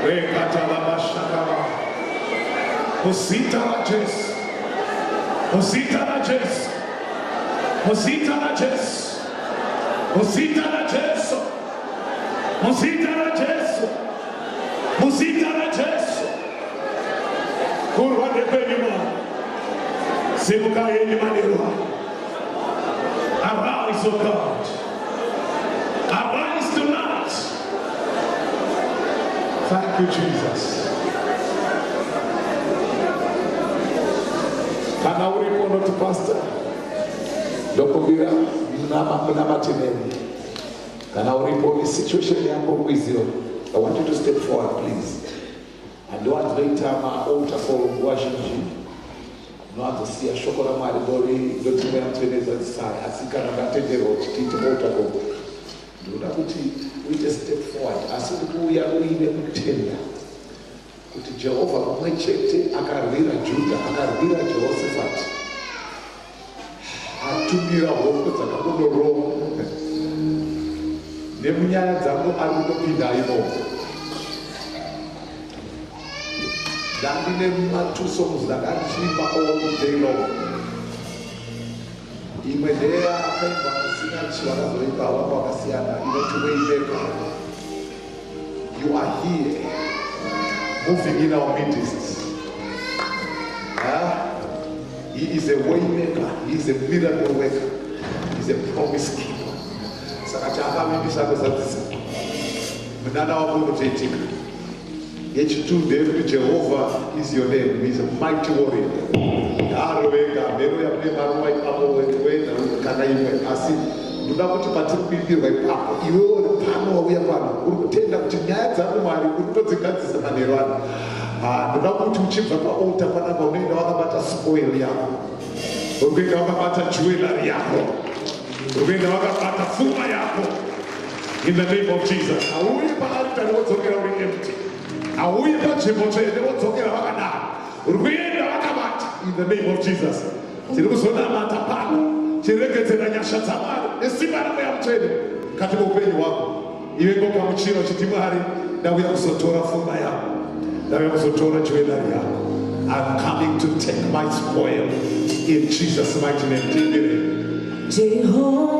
Rekatalabashakaba. Musita la Jesu. Musita la Jesu. Musita la Jesu. Musita la Jesu. Musita la Jesu. Musita la Jesu. Kurwa nepenima. Simuka yenye manirwa. Arise, O God. Arise tonight. Thank you, Jesus. Kana uripo not pastor. Dokubira muna matineni. Kana uripo situation yako kwizio. I want you to step forward, please. And don't later my altar for worship. No atasiya shokora mari dori dotimera mtweneza tsaya asikana gatendero chitite altar for. Ndoda kuti we just step forward. Asikuya uine kutenda. Kuti Jehova pamwe chete akarwira Juda, akarwira Jehoshaphat. Atumira hope dzakandoroma. Nemunyaya dzangu ari kutopinda imomo. Dandine matuso muzakachimba all day long. Imwe ndeya akaimba kusina chivakazoimba wako wakasiyana inoti waymaker. You are here, moving in our midst. He is a waymaker. He is a miracle worker. He is a promise keeper. Sakachaka mimi sako satisa. Mnana wako mtetika. H2 David Jehovah is your name. He is a mighty warrior. Arovega mero ya mwe marua ipapo wewe na kana imwe asi. Ndoda kuti patipindirwa ipapo iwe uri pano wauya pano uri kutenda kuti nyaya dzako Mwari uri kutodzigadzisa manero ano. Ndoda kuti uchibva paaltar panapa unoenda wakabata spoil yako. Unoenda wakabata jewelry yako. Unoenda wakabata pfuma yako. In the name of Jesus. Auye paaltar wodzokera uri empty. Auye panzvimbo tsvene wodzokera wakadaro. Uri kuenda wakabata. In the name of Jesus. Tiri kuzonamata pano. Tiregedzera nyasha dzaMwari nesimba ramweya mutsvene mukati muupenyu hwako. Iwe ngogamuchira uchiti Mwari ndauya kuzotora pfuma yako. I'm coming to take my spoil in Jesus' mighty name. Jehovah.